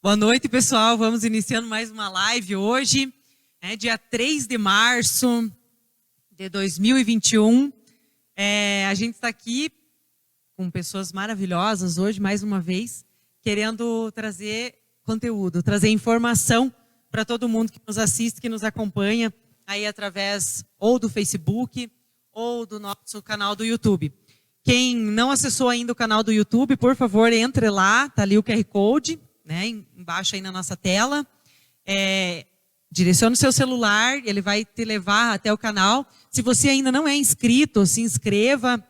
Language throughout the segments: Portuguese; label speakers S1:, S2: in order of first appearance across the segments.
S1: Boa noite, pessoal. Vamos iniciando mais uma live hoje, dia 3 de março de 2021. A gente está aqui com pessoas maravilhosas hoje, mais uma vez, querendo trazer conteúdo, trazer informação para todo mundo que nos assiste, que nos acompanha aí através ou do Facebook ou do nosso canal do YouTube. Quem não acessou ainda o canal do YouTube, por favor, entre lá, tá ali o QR Code, embaixo aí na nossa tela. Direcione o seu celular, ele vai te levar até o canal. Se você ainda não é inscrito, se inscreva,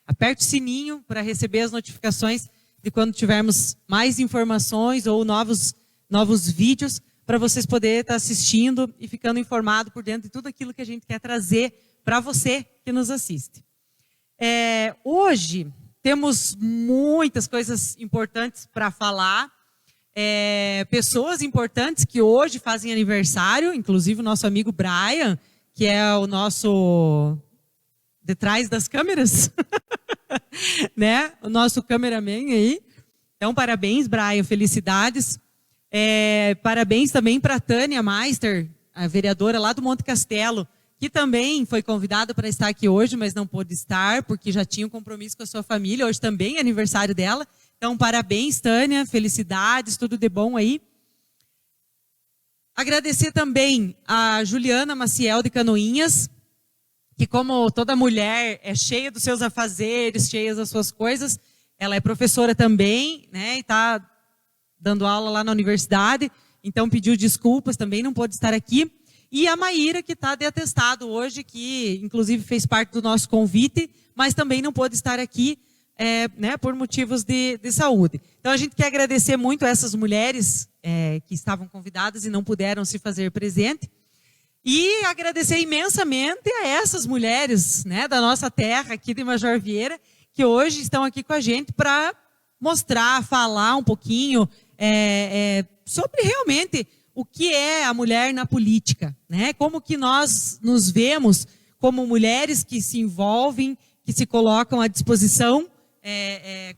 S1: aperte o sininho para receber as notificações de quando tivermos mais informações ou novos vídeos, para vocês poderem estar assistindo e ficando informado por dentro de tudo aquilo que a gente quer trazer para você que nos assiste. Hoje temos muitas coisas importantes para falar, pessoas importantes que hoje fazem aniversário, inclusive o nosso amigo Brian, que é o nosso detrás das câmeras, o nosso cameraman aí. Então, parabéns, Brian, felicidades. Parabéns também para a Tânia Meister, a vereadora lá do Monte Castelo, que também foi convidada para estar aqui hoje, mas não pôde estar, porque já tinha um compromisso com a sua família. Hoje também é aniversário dela. Então, parabéns, Tânia, felicidades, tudo de bom aí. Agradecer também a Juliana Maciel de Canoinhas, que como toda mulher é cheia dos seus afazeres, cheia das suas coisas, ela é professora também, e está dando aula lá na universidade, então pediu desculpas, também não pôde estar aqui. E a Maíra, que está de atestado hoje, que inclusive fez parte do nosso convite, mas também não pôde estar aqui, por motivos de saúde. Então a gente quer agradecer muito a essas mulheres que estavam convidadas e não puderam se fazer presente. E agradecer imensamente a essas mulheres da nossa terra aqui de Major Vieira, que hoje estão aqui com a gente para mostrar, falar um pouquinho sobre realmente o que é a mulher na política, como que nós nos vemos como mulheres que se envolvem, que se colocam à disposição,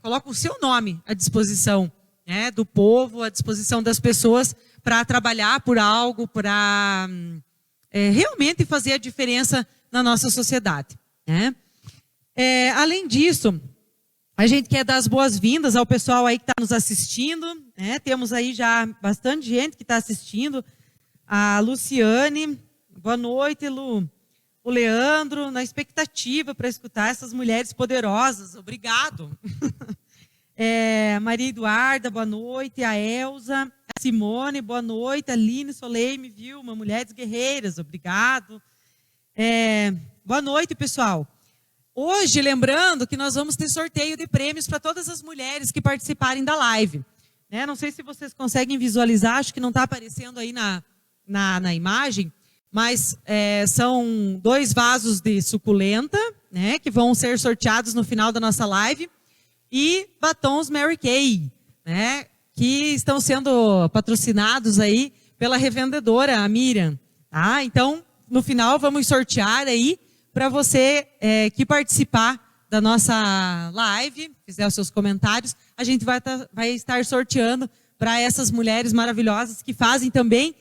S1: colocam o seu nome à disposição do povo, à disposição das pessoas para trabalhar por algo, para realmente fazer a diferença na nossa sociedade. Além disso, a gente quer dar as boas-vindas ao pessoal aí que está nos assistindo. Temos aí já bastante gente que está assistindo. A Luciane, boa noite, Lu. O Leandro, na expectativa para escutar essas mulheres poderosas. Obrigado. Maria Eduarda, boa noite. A Elza, a Simone, boa noite. A Aline Soleime, Vilma, mulheres guerreiras, obrigado. Boa noite, pessoal. Hoje, lembrando que nós vamos ter sorteio de prêmios para todas as mulheres que participarem da live. Não sei se vocês conseguem visualizar, acho que não está aparecendo aí na imagem, mas são 2 vasos de suculenta, que vão ser sorteados no final da nossa live, e batons Mary Kay, que estão sendo patrocinados aí pela revendedora, a Miriam. Então, no final, vamos sortear aí, para você que participar da nossa live, fizer os seus comentários, a gente vai estar sorteando para essas mulheres maravilhosas que fazem também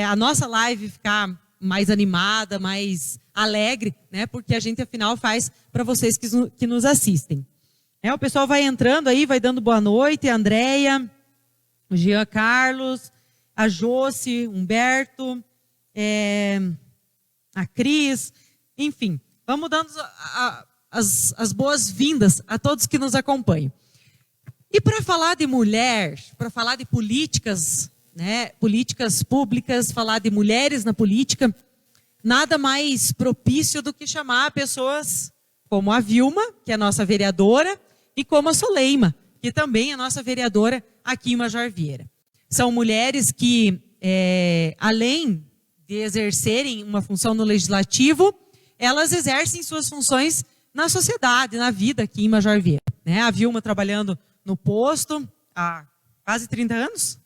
S1: a nossa live ficar mais animada, mais alegre, porque a gente afinal faz para vocês que nos assistem. O pessoal vai entrando aí, vai dando boa noite, a Andréia, o Jean Carlos, a Josi, Humberto, a Cris, enfim, vamos dando as boas-vindas a todos que nos acompanham. E para falar de mulher, para falar de políticas, políticas públicas, falar de mulheres na política, nada mais propício do que chamar pessoas como a Vilma, que é a nossa vereadora, e como a Soleima, que também é a nossa vereadora aqui em Major Vieira. São mulheres que, além de exercerem uma função no legislativo, elas exercem suas funções na sociedade, na vida aqui em Major Vieira. A Vilma trabalhando no posto há quase 30 anos.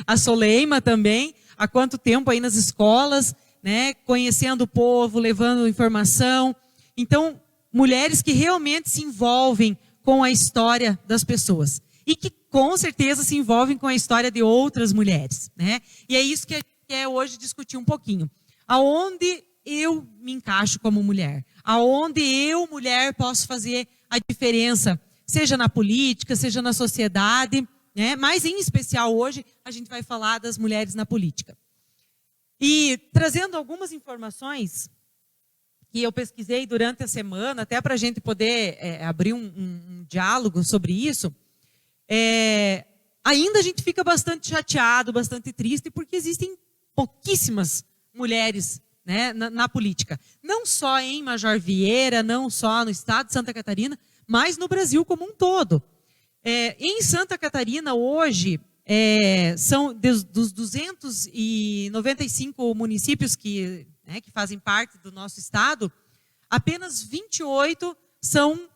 S1: A Soleima também, há quanto tempo aí nas escolas, conhecendo o povo, levando informação. Então, mulheres que realmente se envolvem com a história das pessoas. e que com certeza se envolvem com a história de outras mulheres, né? E é isso que a gente quer hoje discutir um pouquinho. Aonde eu me encaixo como mulher? Aonde eu, mulher, posso fazer a diferença, seja na política, seja na sociedade, né? Mas em especial hoje a gente vai falar das mulheres na política. E trazendo algumas informações que eu pesquisei durante a semana, até para a gente poder abrir um diálogo sobre isso, ainda a gente fica bastante chateado, bastante triste, porque existem pouquíssimas mulheres, né, na política. Não só em Major Vieira, não só no estado de Santa Catarina, mas no Brasil como um todo. Em Santa Catarina, hoje, são dos 295 municípios que fazem parte do nosso estado, apenas 28 são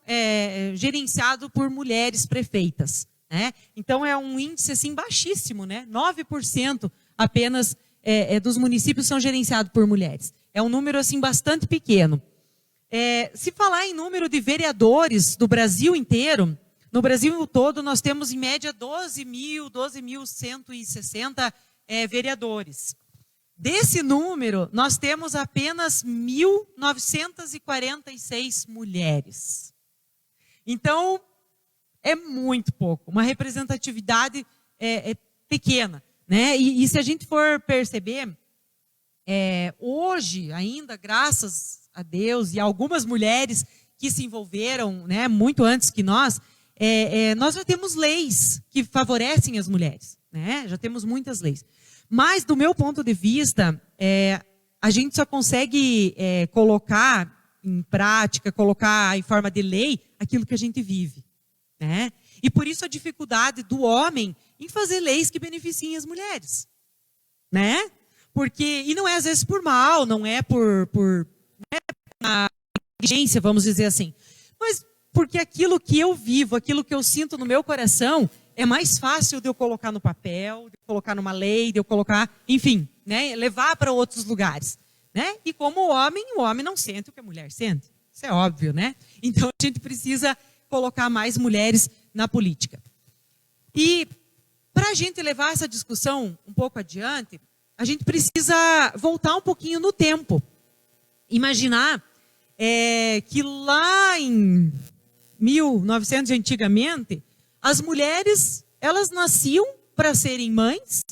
S1: gerenciados por mulheres prefeitas, né? Então é um índice assim baixíssimo, né? 9% apenas dos municípios são gerenciados por mulheres. É um número assim bastante pequeno. Se falar em número de vereadores do Brasil inteiro, no Brasil todo nós temos em média 12.160 vereadores. Desse número, nós temos apenas 1.946 mulheres. Então, é muito pouco, uma representatividade pequena, né? E se a gente for perceber, hoje ainda, graças a Deus e algumas mulheres que se envolveram, né, muito antes que nós já temos leis que favorecem as mulheres, né? Já temos muitas leis. Mas, do meu ponto de vista, a gente só consegue colocar em prática, colocar em forma de lei, aquilo que a gente vive, né? E por isso a dificuldade do homem em fazer leis que beneficiem as mulheres, né? E não é às vezes por mal, não é por uma negligência, vamos dizer assim, mas porque aquilo que eu vivo, aquilo que eu sinto no meu coração, é mais fácil de eu colocar no papel, de eu colocar numa lei, de eu colocar, enfim, né, levar para outros lugares, né? E como o homem não sente o que a mulher sente. Isso é óbvio, né? Então a gente precisa colocar mais mulheres na política. E para a gente levar essa discussão um pouco adiante, a gente precisa voltar um pouquinho no tempo. Imaginar que lá em 1900 antigamente, as mulheres, elas nasciam para serem mães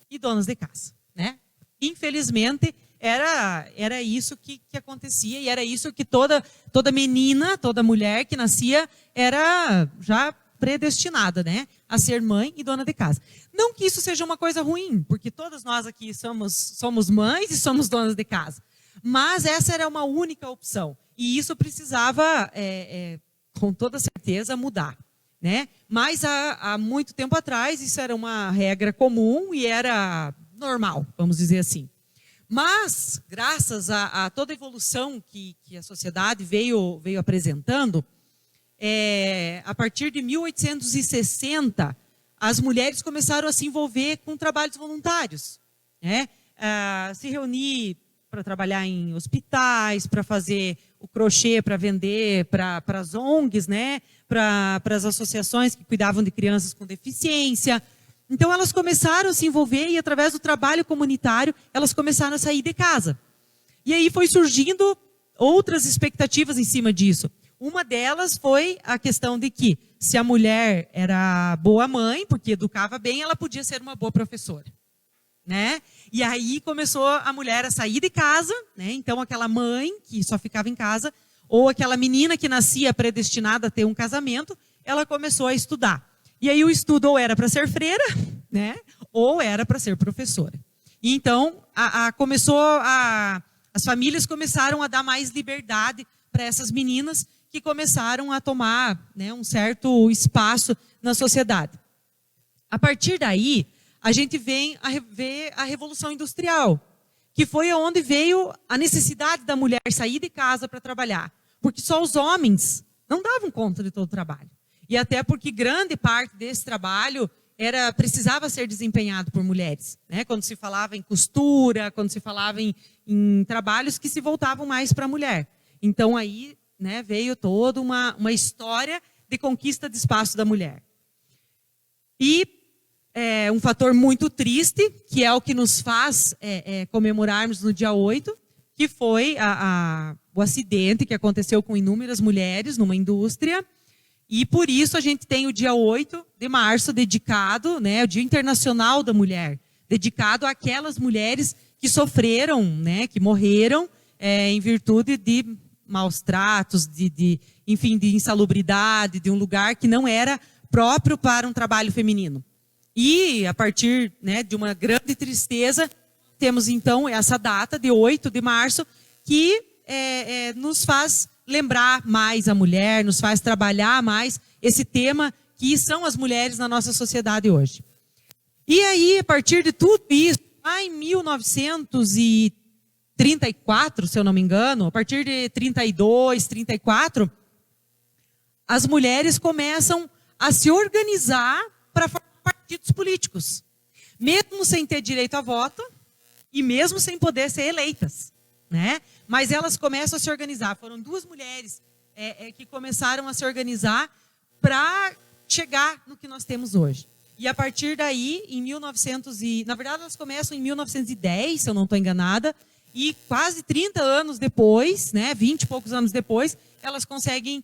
S1: e donas de casa, né? Infelizmente, era isso que acontecia e era isso que toda menina, toda mulher que nascia era já predestinada, né? A ser mãe e dona de casa. Não que isso seja uma coisa ruim, porque todas nós aqui somos mães e somos donas de casa. Mas essa era uma única opção. E isso precisava, com toda certeza, mudar, né? Mas há muito tempo atrás, isso era uma regra comum e era normal, vamos dizer assim. Mas, graças a toda a evolução que a sociedade veio apresentando, a partir de 1860, as mulheres começaram a se envolver com trabalhos voluntários, né? Se reunir para trabalhar em hospitais, para fazer o crochê para vender para as ONGs, né? Para as associações que cuidavam de crianças com deficiência. Então elas começaram a se envolver e através do trabalho comunitário elas começaram a sair de casa. E aí foi surgindo outras expectativas em cima disso. Uma delas foi a questão de que se a mulher era boa mãe, porque educava bem, ela podia ser uma boa professora, né? E aí começou a mulher a sair de casa, né? Então aquela mãe que só ficava em casa, ou aquela menina que nascia predestinada a ter um casamento, ela começou a estudar. E aí o estudo ou era para ser freira, né? Ou era para ser professora. E então as famílias começaram a dar mais liberdade para essas meninas que começaram a tomar, né, um certo espaço na sociedade. A partir daí, a gente vem a ver a Revolução Industrial, que foi onde veio a necessidade da mulher sair de casa para trabalhar, porque só os homens não davam conta de todo o trabalho. E até porque grande parte desse trabalho precisava ser desempenhado por mulheres, né? Quando se falava em costura, quando se falava em trabalhos que se voltavam mais para a mulher. Então aí, né, veio toda uma história de conquista de espaço da mulher. E um fator muito triste, que é o que nos faz comemorarmos no dia 8, que foi o acidente que aconteceu com inúmeras mulheres numa indústria. E por isso a gente tem o dia 8 de março dedicado, né, o Dia Internacional da Mulher, dedicado àquelas mulheres que sofreram, né, que morreram em virtude de maus tratos, enfim, de insalubridade, de um lugar que não era próprio para um trabalho feminino. E a partir, né, de uma grande tristeza, temos então essa data de 8 de março que nos faz lembrar mais a mulher, nos faz trabalhar mais esse tema que são as mulheres na nossa sociedade hoje. E aí, a partir de tudo isso, lá em 1934, se eu não me engano, a partir de 32, 34, as mulheres começam a se organizar para formar partidos políticos, mesmo sem ter direito a voto e mesmo sem poder ser eleitas, né? Mas elas começam a se organizar. Foram duas mulheres que começaram a se organizar para chegar no que nós temos hoje. E a partir daí, na verdade elas começam em 1910, se eu não estou enganada, e quase 30 anos depois, né, 20 e poucos anos depois, elas conseguem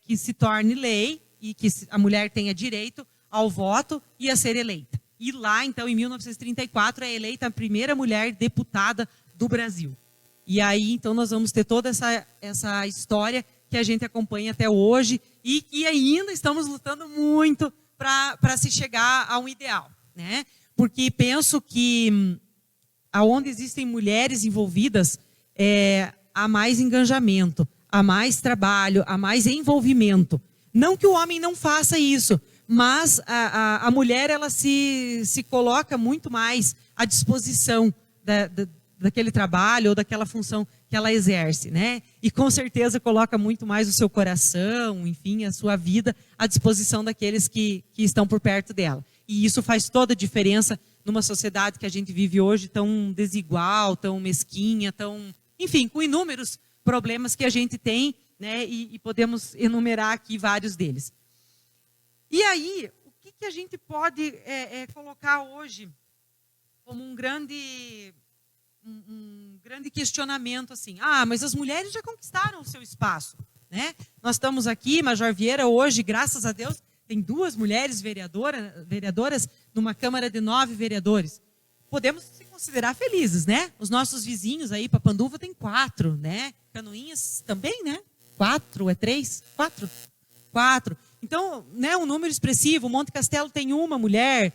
S1: que se torne lei e que a mulher tenha direito ao voto e a ser eleita. E lá, então, em 1934, é eleita a primeira mulher deputada do Brasil. E aí, então, nós vamos ter toda essa história que a gente acompanha até hoje e que ainda estamos lutando muito para se chegar a um ideal, né? Porque penso que aonde existem mulheres envolvidas, há mais engajamento, há mais trabalho, há mais envolvimento. Não que o homem não faça isso, mas a mulher ela se coloca muito mais à disposição daquele trabalho ou daquela função que ela exerce, né? E com certeza coloca muito mais o seu coração, enfim, a sua vida à disposição daqueles que estão por perto dela. E isso faz toda a diferença numa sociedade que a gente vive hoje tão desigual, tão mesquinha, enfim, com inúmeros problemas que a gente tem, né? E podemos enumerar aqui vários deles. E aí, o que a gente pode colocar hoje como um grande questionamento assim? Mas as mulheres já conquistaram o seu espaço, né? Nós estamos aqui, Major Vieira, hoje, graças a Deus, tem 2 mulheres vereadoras numa Câmara de 9 vereadores. Podemos se considerar felizes, né? Os nossos vizinhos aí, Papanduva tem 4, né? Canoinhas também, né? 4, 3? 4? 4. Então, né, um número expressivo. Monte Castelo tem uma mulher,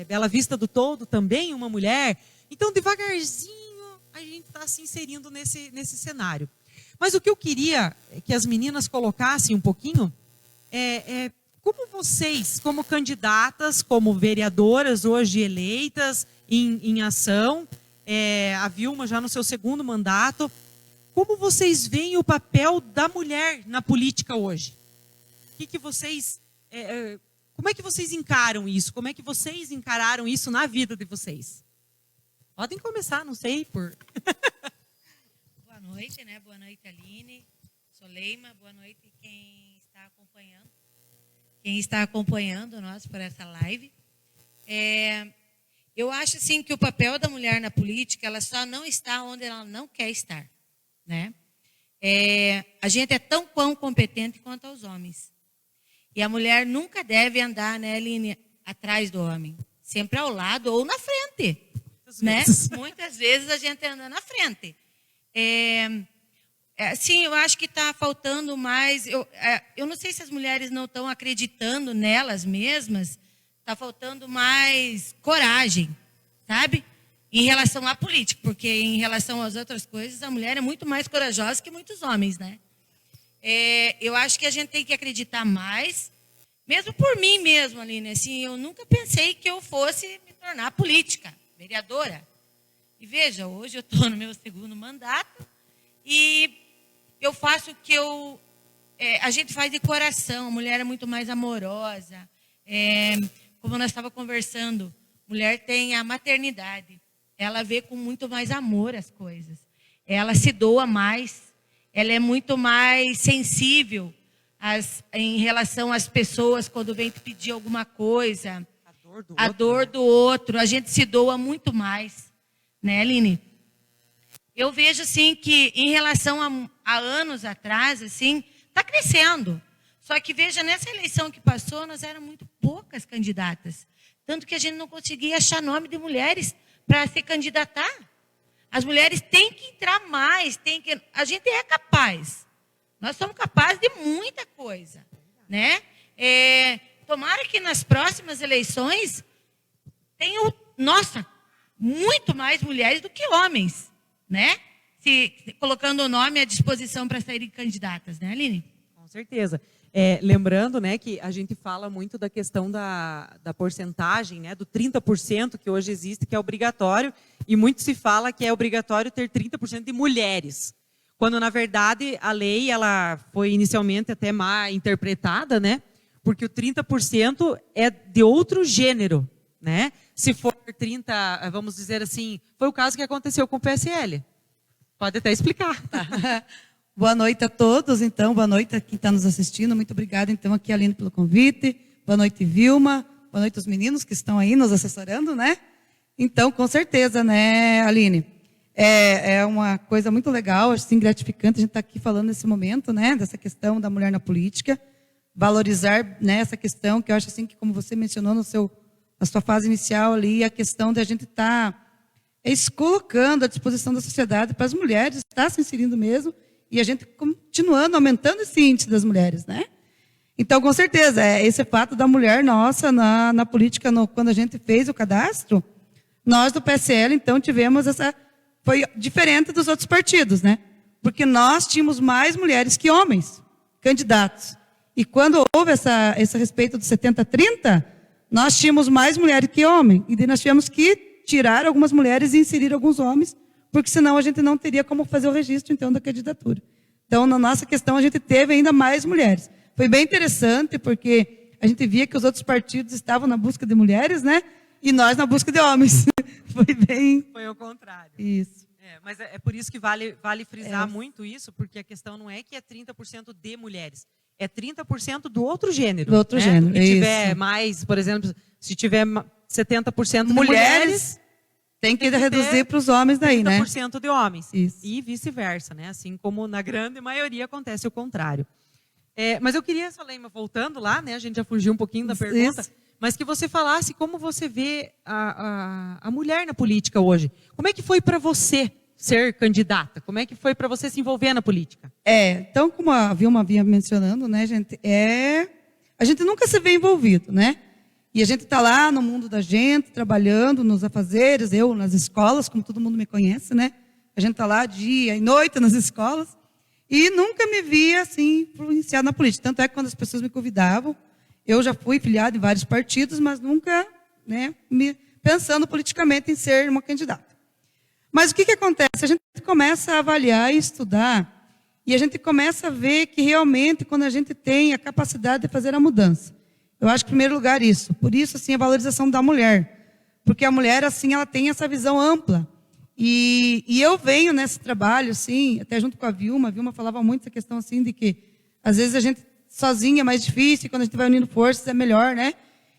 S1: Bela Vista do Toldo também uma mulher. Então, devagarzinho, a gente está se inserindo nesse cenário. Mas o que eu queria que as meninas colocassem um pouquinho como vocês, como candidatas, como vereadoras hoje eleitas em ação, a Vilma já no seu 2º mandato, como vocês veem o papel da mulher na política hoje? Como é que vocês encaram isso? Como é que vocês encararam isso na vida de vocês? Podem começar, não sei, por...
S2: Boa noite, né? Boa noite, Aline, Soleima, boa noite quem está acompanhando nós por essa live. Eu acho, assim, que o papel da mulher na política, ela só não está onde ela não quer estar, né? A gente é tão competente quanto os homens. E a mulher nunca deve andar, né, Aline, atrás do homem. Sempre ao lado ou na frente, né? Muitas vezes a gente anda na frente. Sim, eu acho que está faltando mais. Eu não sei se as mulheres não estão acreditando nelas mesmas. Está faltando mais coragem, sabe? Em relação à política, porque em relação às outras coisas, a mulher é muito mais corajosa que muitos homens, né? Eu acho que a gente tem que acreditar mais, mesmo por mim mesmo, Aline. Assim, eu nunca pensei que eu fosse me tornar política, vereadora. E veja, hoje eu estou no meu 2º mandato e eu faço o que a gente faz de coração. A mulher é muito mais amorosa. Como nós estávamos conversando, mulher tem a maternidade. Ela vê com muito mais amor as coisas. Ela se doa mais. Ela é muito mais sensível em relação às pessoas quando vem te pedir alguma coisa,
S1: A
S2: dor do outro, a gente se doa muito mais, né, Aline? Eu vejo assim que em relação a anos atrás, assim, está crescendo. Só que veja, nessa eleição que passou, nós éramos muito poucas candidatas. Tanto que a gente não conseguia achar nome de mulheres para se candidatar. As mulheres têm que entrar mais, a gente é capaz. Nós somos capazes de muita coisa, né? Tomara que nas próximas eleições tenham, muito mais mulheres do que homens, né? Colocando o nome à disposição para serem candidatas, né, Aline?
S3: Com certeza. Lembrando, né, que a gente fala muito da questão da porcentagem, né, do 30% que hoje existe, que é obrigatório, e muito se fala que é obrigatório ter 30% de mulheres. Quando, na verdade, a lei ela foi inicialmente até mal interpretada, né, porque o 30% é de outro gênero, né? Se for 30%, vamos dizer assim, foi o caso que aconteceu com o PSL. Pode até explicar.
S4: Boa noite a todos, então, boa noite a quem está nos assistindo, muito obrigada, então, aqui, Aline, pelo convite, boa noite, Vilma, boa noite aos meninos que estão aí nos assessorando, né? Então, com certeza, né, Aline, é uma coisa muito legal, assim, gratificante, a gente está aqui falando nesse momento, né, dessa questão da mulher na política, valorizar, né, essa questão, que eu acho, assim, que como você mencionou na sua fase inicial ali, a questão de a gente estar se colocando à disposição da sociedade para as mulheres, estar se inserindo mesmo, e a gente continuando, aumentando esse índice das mulheres, né? Então, com certeza, esse fato da mulher nossa na política, quando a gente fez o cadastro, nós do PSL, então, tivemos foi diferente dos outros partidos, né? Porque nós tínhamos mais mulheres que homens, candidatos. E quando houve esse respeito do 70-30, nós tínhamos mais mulheres que homens. E daí nós tivemos que tirar algumas mulheres e inserir alguns homens, porque senão a gente não teria como fazer o registro, então, da candidatura. Então, na nossa questão, a gente teve ainda mais mulheres. Foi bem interessante, porque a gente via que os outros partidos estavam na busca de mulheres, né? E nós na busca de homens.
S3: Foi o contrário.
S4: Isso.
S3: Mas é por isso que vale frisar muito isso, porque a questão não é que é 30% de mulheres, é 30% do outro gênero.
S4: Do outro gênero,
S3: Se tiver mais, por exemplo, se tiver 70% de mulheres,
S4: tem que reduzir para os homens daí, né?
S3: 30% de homens.
S4: Isso.
S3: E vice-versa, né? Assim como na grande maioria acontece o contrário. Mas eu queria, Soleima, voltando lá, né? A gente já fugiu um pouquinho da pergunta,
S4: Isso.
S3: mas que você falasse como você vê a mulher na política hoje. Como é que foi para você ser candidata? Como é que foi para você se envolver na política?
S4: Então, como a Vilma vinha mencionando, né, gente, a gente nunca se vê envolvido, né? E a gente está lá no mundo da gente, trabalhando nos afazeres, eu nas escolas, como todo mundo me conhece, né? A gente está lá dia e noite nas escolas e nunca me via, assim, influenciada na política. Tanto é que quando as pessoas me convidavam, eu já fui filiada em vários partidos, mas nunca, né, pensando politicamente em ser uma candidata. Mas o que acontece? A gente começa a avaliar e estudar e a gente começa a ver que realmente, quando a gente tem a capacidade de fazer a mudança, eu acho que, em primeiro lugar, isso. Por isso, assim, a valorização da mulher. Porque a mulher, assim, ela tem essa visão ampla. E eu venho nesse trabalho, assim, até junto com a Vilma falava muito essa questão, assim, de que, às vezes, a gente sozinha é mais difícil, e quando a gente vai unindo forças é melhor, né?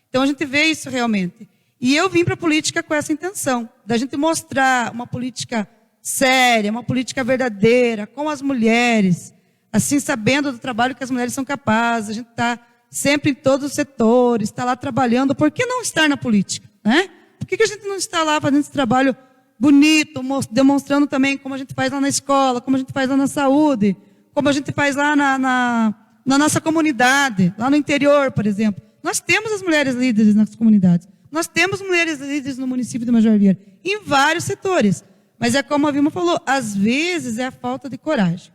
S4: Então, a gente vê isso realmente. E eu vim para a política com essa intenção, da gente mostrar uma política séria, uma política verdadeira, com as mulheres, assim, sabendo do trabalho que as mulheres são capazes, a gente está sempre em todos os setores, está lá trabalhando. Por que não estar na política, né? Por que a gente não está lá fazendo esse trabalho bonito, demonstrando também como a gente faz lá na escola, como a gente faz lá na saúde, como a gente faz lá na nossa comunidade, lá no interior, por exemplo. Nós temos as mulheres líderes nas comunidades, nós temos mulheres líderes no município de Major Vieira, em vários setores. Mas é como a Vilma falou, às vezes é a falta de coragem.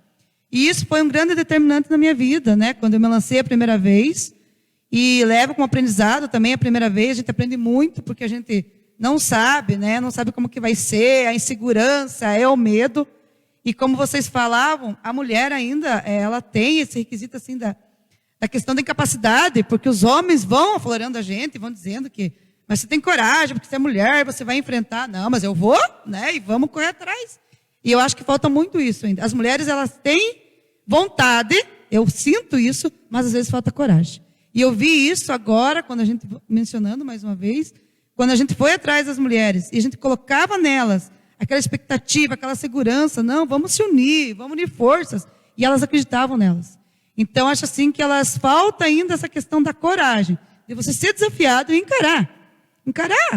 S4: E isso foi um grande determinante na minha vida, né? Quando eu me lancei a primeira vez, e levo como aprendizado também a primeira vez, a gente aprende muito, porque a gente não sabe, né? Não sabe como que vai ser, a insegurança, o medo. E como vocês falavam, a mulher ainda, ela tem esse requisito, assim, da questão da incapacidade, porque os homens vão aflorando a gente, vão dizendo que, mas você tem coragem, porque você é mulher, você vai enfrentar. Não, mas eu vou, né? E vamos correr atrás. E eu acho que falta muito isso ainda. As mulheres, elas têm vontade, Eu sinto isso, mas às vezes falta coragem. E eu vi isso agora, quando a gente, mencionando mais uma vez, quando a gente foi atrás das mulheres e a gente colocava nelas aquela expectativa, aquela segurança, não, vamos se unir, vamos unir forças, e elas acreditavam nelas. Então, acho assim que elas falta ainda essa questão da coragem, de você ser desafiado e encarar.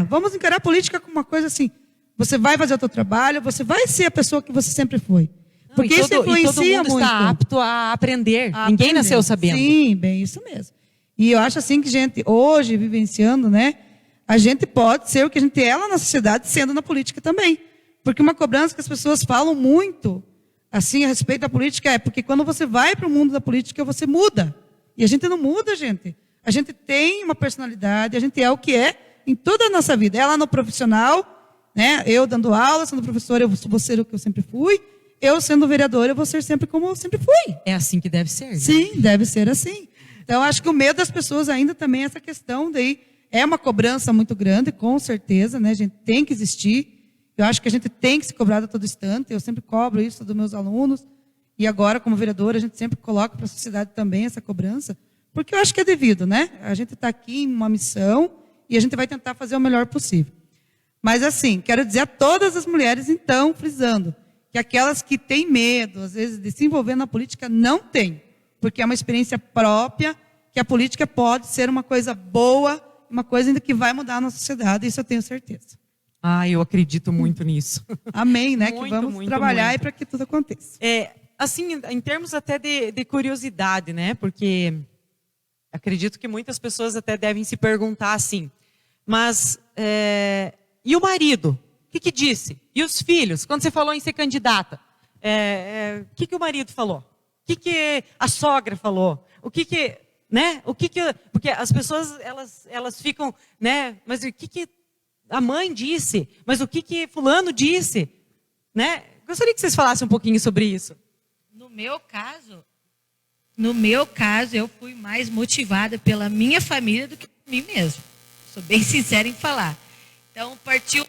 S4: Vamos encarar a política como uma coisa assim, você vai fazer o seu trabalho, você vai ser a pessoa que você sempre foi. Porque isso influencia
S3: todo mundo
S4: muito.
S3: está apto a aprender. Ninguém nasceu sabendo.
S4: Sim, bem, isso mesmo. E eu acho assim que, gente, hoje, vivenciando, né, a gente pode ser o que a gente é lá na sociedade, sendo na política também. Porque uma cobrança que as pessoas falam muito, assim, a respeito da política, é porque quando você vai para o mundo da política, você muda. E a gente não muda, gente. A gente tem uma personalidade, a gente é o que é em toda a nossa vida. É lá no profissional, né, eu dando aula, sendo professora, eu vou ser o que eu sempre fui. Eu, sendo vereadora, eu vou ser sempre como eu sempre fui.
S3: É assim que deve ser. Né?
S4: Sim, deve ser assim. Então, acho que o medo das pessoas ainda também é essa questão daí. É uma cobrança muito grande, com certeza, né? A gente tem que existir. Eu acho que a gente tem que se cobrar a todo instante. Eu sempre cobro isso dos meus alunos. E agora, como vereadora, a gente sempre coloca para a sociedade também essa cobrança. Porque eu acho que é devido, né? A gente está aqui em uma missão e a gente vai tentar fazer o melhor possível. Mas, assim, quero dizer a todas as mulheres, então, frisando, que aquelas que têm medo, às vezes, de se envolver na política, não têm. Porque é uma experiência própria, que a política pode ser uma coisa boa, uma coisa ainda que vai mudar a nossa sociedade, isso eu tenho certeza.
S3: Ah, eu acredito muito nisso.
S4: Amém, né?
S3: Muito,
S4: que vamos
S3: muito,
S4: trabalhar
S3: muito.
S4: para que tudo aconteça.
S3: Assim, em termos até de curiosidade, né? Porque acredito que muitas pessoas até devem se perguntar assim, mas e o marido? O que disse? E os filhos? Quando você falou em ser candidata, o que o marido falou? O que a sogra falou? Né? Porque as pessoas elas ficam, né? Mas o que a mãe disse? Mas o que fulano disse? Né? Gostaria que vocês falassem um pouquinho sobre isso.
S2: No meu caso, eu fui mais motivada pela minha família do que por mim mesma. Sou bem sincera em falar. Então, partiu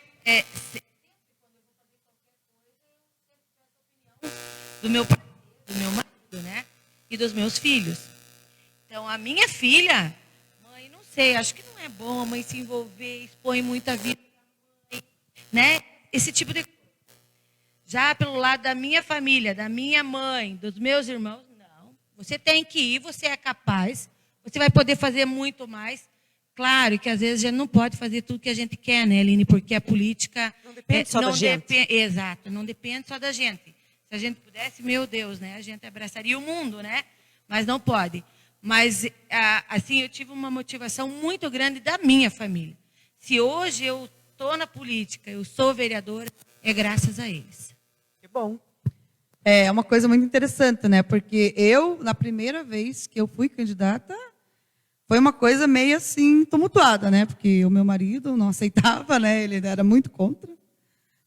S2: do meu pai, do meu marido, né? E dos meus filhos. Então, a minha filha, mãe, não sei, acho que não é bom a mãe se envolver, expõe muita vida, né? Esse tipo de coisa. Já pelo lado da minha família, da minha mãe, dos meus irmãos, não. Você tem que ir, você é capaz, você vai poder fazer muito mais. Claro que às vezes a gente não pode fazer tudo que a gente quer, né, Aline? Porque a política...
S3: Não depende só da gente.
S2: Exato, não depende só da gente. Se a gente pudesse, meu Deus, né? A gente abraçaria o mundo, né? Mas não pode. Mas, assim, eu tive uma motivação muito grande da minha família. Se hoje eu estou na política, eu sou vereadora, é graças a eles.
S3: Que bom.
S4: É uma coisa muito interessante, né? Porque eu, na primeira vez que eu fui candidata, foi uma coisa meio assim, tumultuada, né? Porque o meu marido não aceitava, né? Ele era muito contra.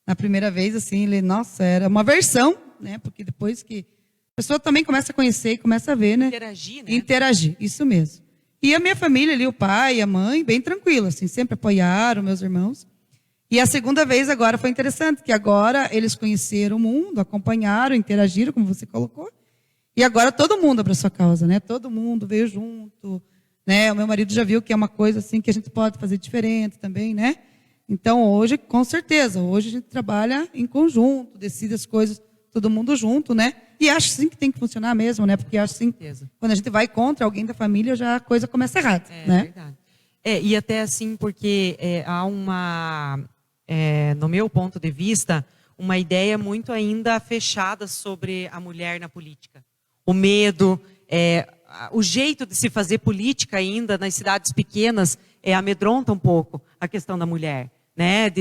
S4: Na primeira vez, assim, ele, nossa, era uma aversão, né? Porque depois que a pessoa também começa a conhecer e começa a ver, né?
S3: Interagir, né?
S4: Interagir, isso mesmo. E a minha família ali, o pai e a mãe, bem tranquilo, assim, sempre apoiaram meus irmãos. E a segunda vez agora foi interessante, que agora eles conheceram o mundo, acompanharam, interagiram, como você colocou. E agora todo mundo abraçou a causa, né? Todo mundo veio junto, né? O meu marido já viu que é uma coisa assim que a gente pode fazer diferente também, né? Então hoje, com certeza, hoje a gente trabalha em conjunto, decide as coisas, todo mundo junto, né? E acho sim que tem que funcionar mesmo, né? Porque acho sim, quando a gente vai contra alguém da família, já a coisa começa errada, né?
S3: Verdade. E até assim, porque há uma, no meu ponto de vista, uma ideia muito ainda fechada sobre a mulher na política. O medo, o jeito de se fazer política ainda nas cidades pequenas amedronta um pouco a questão da mulher. Né?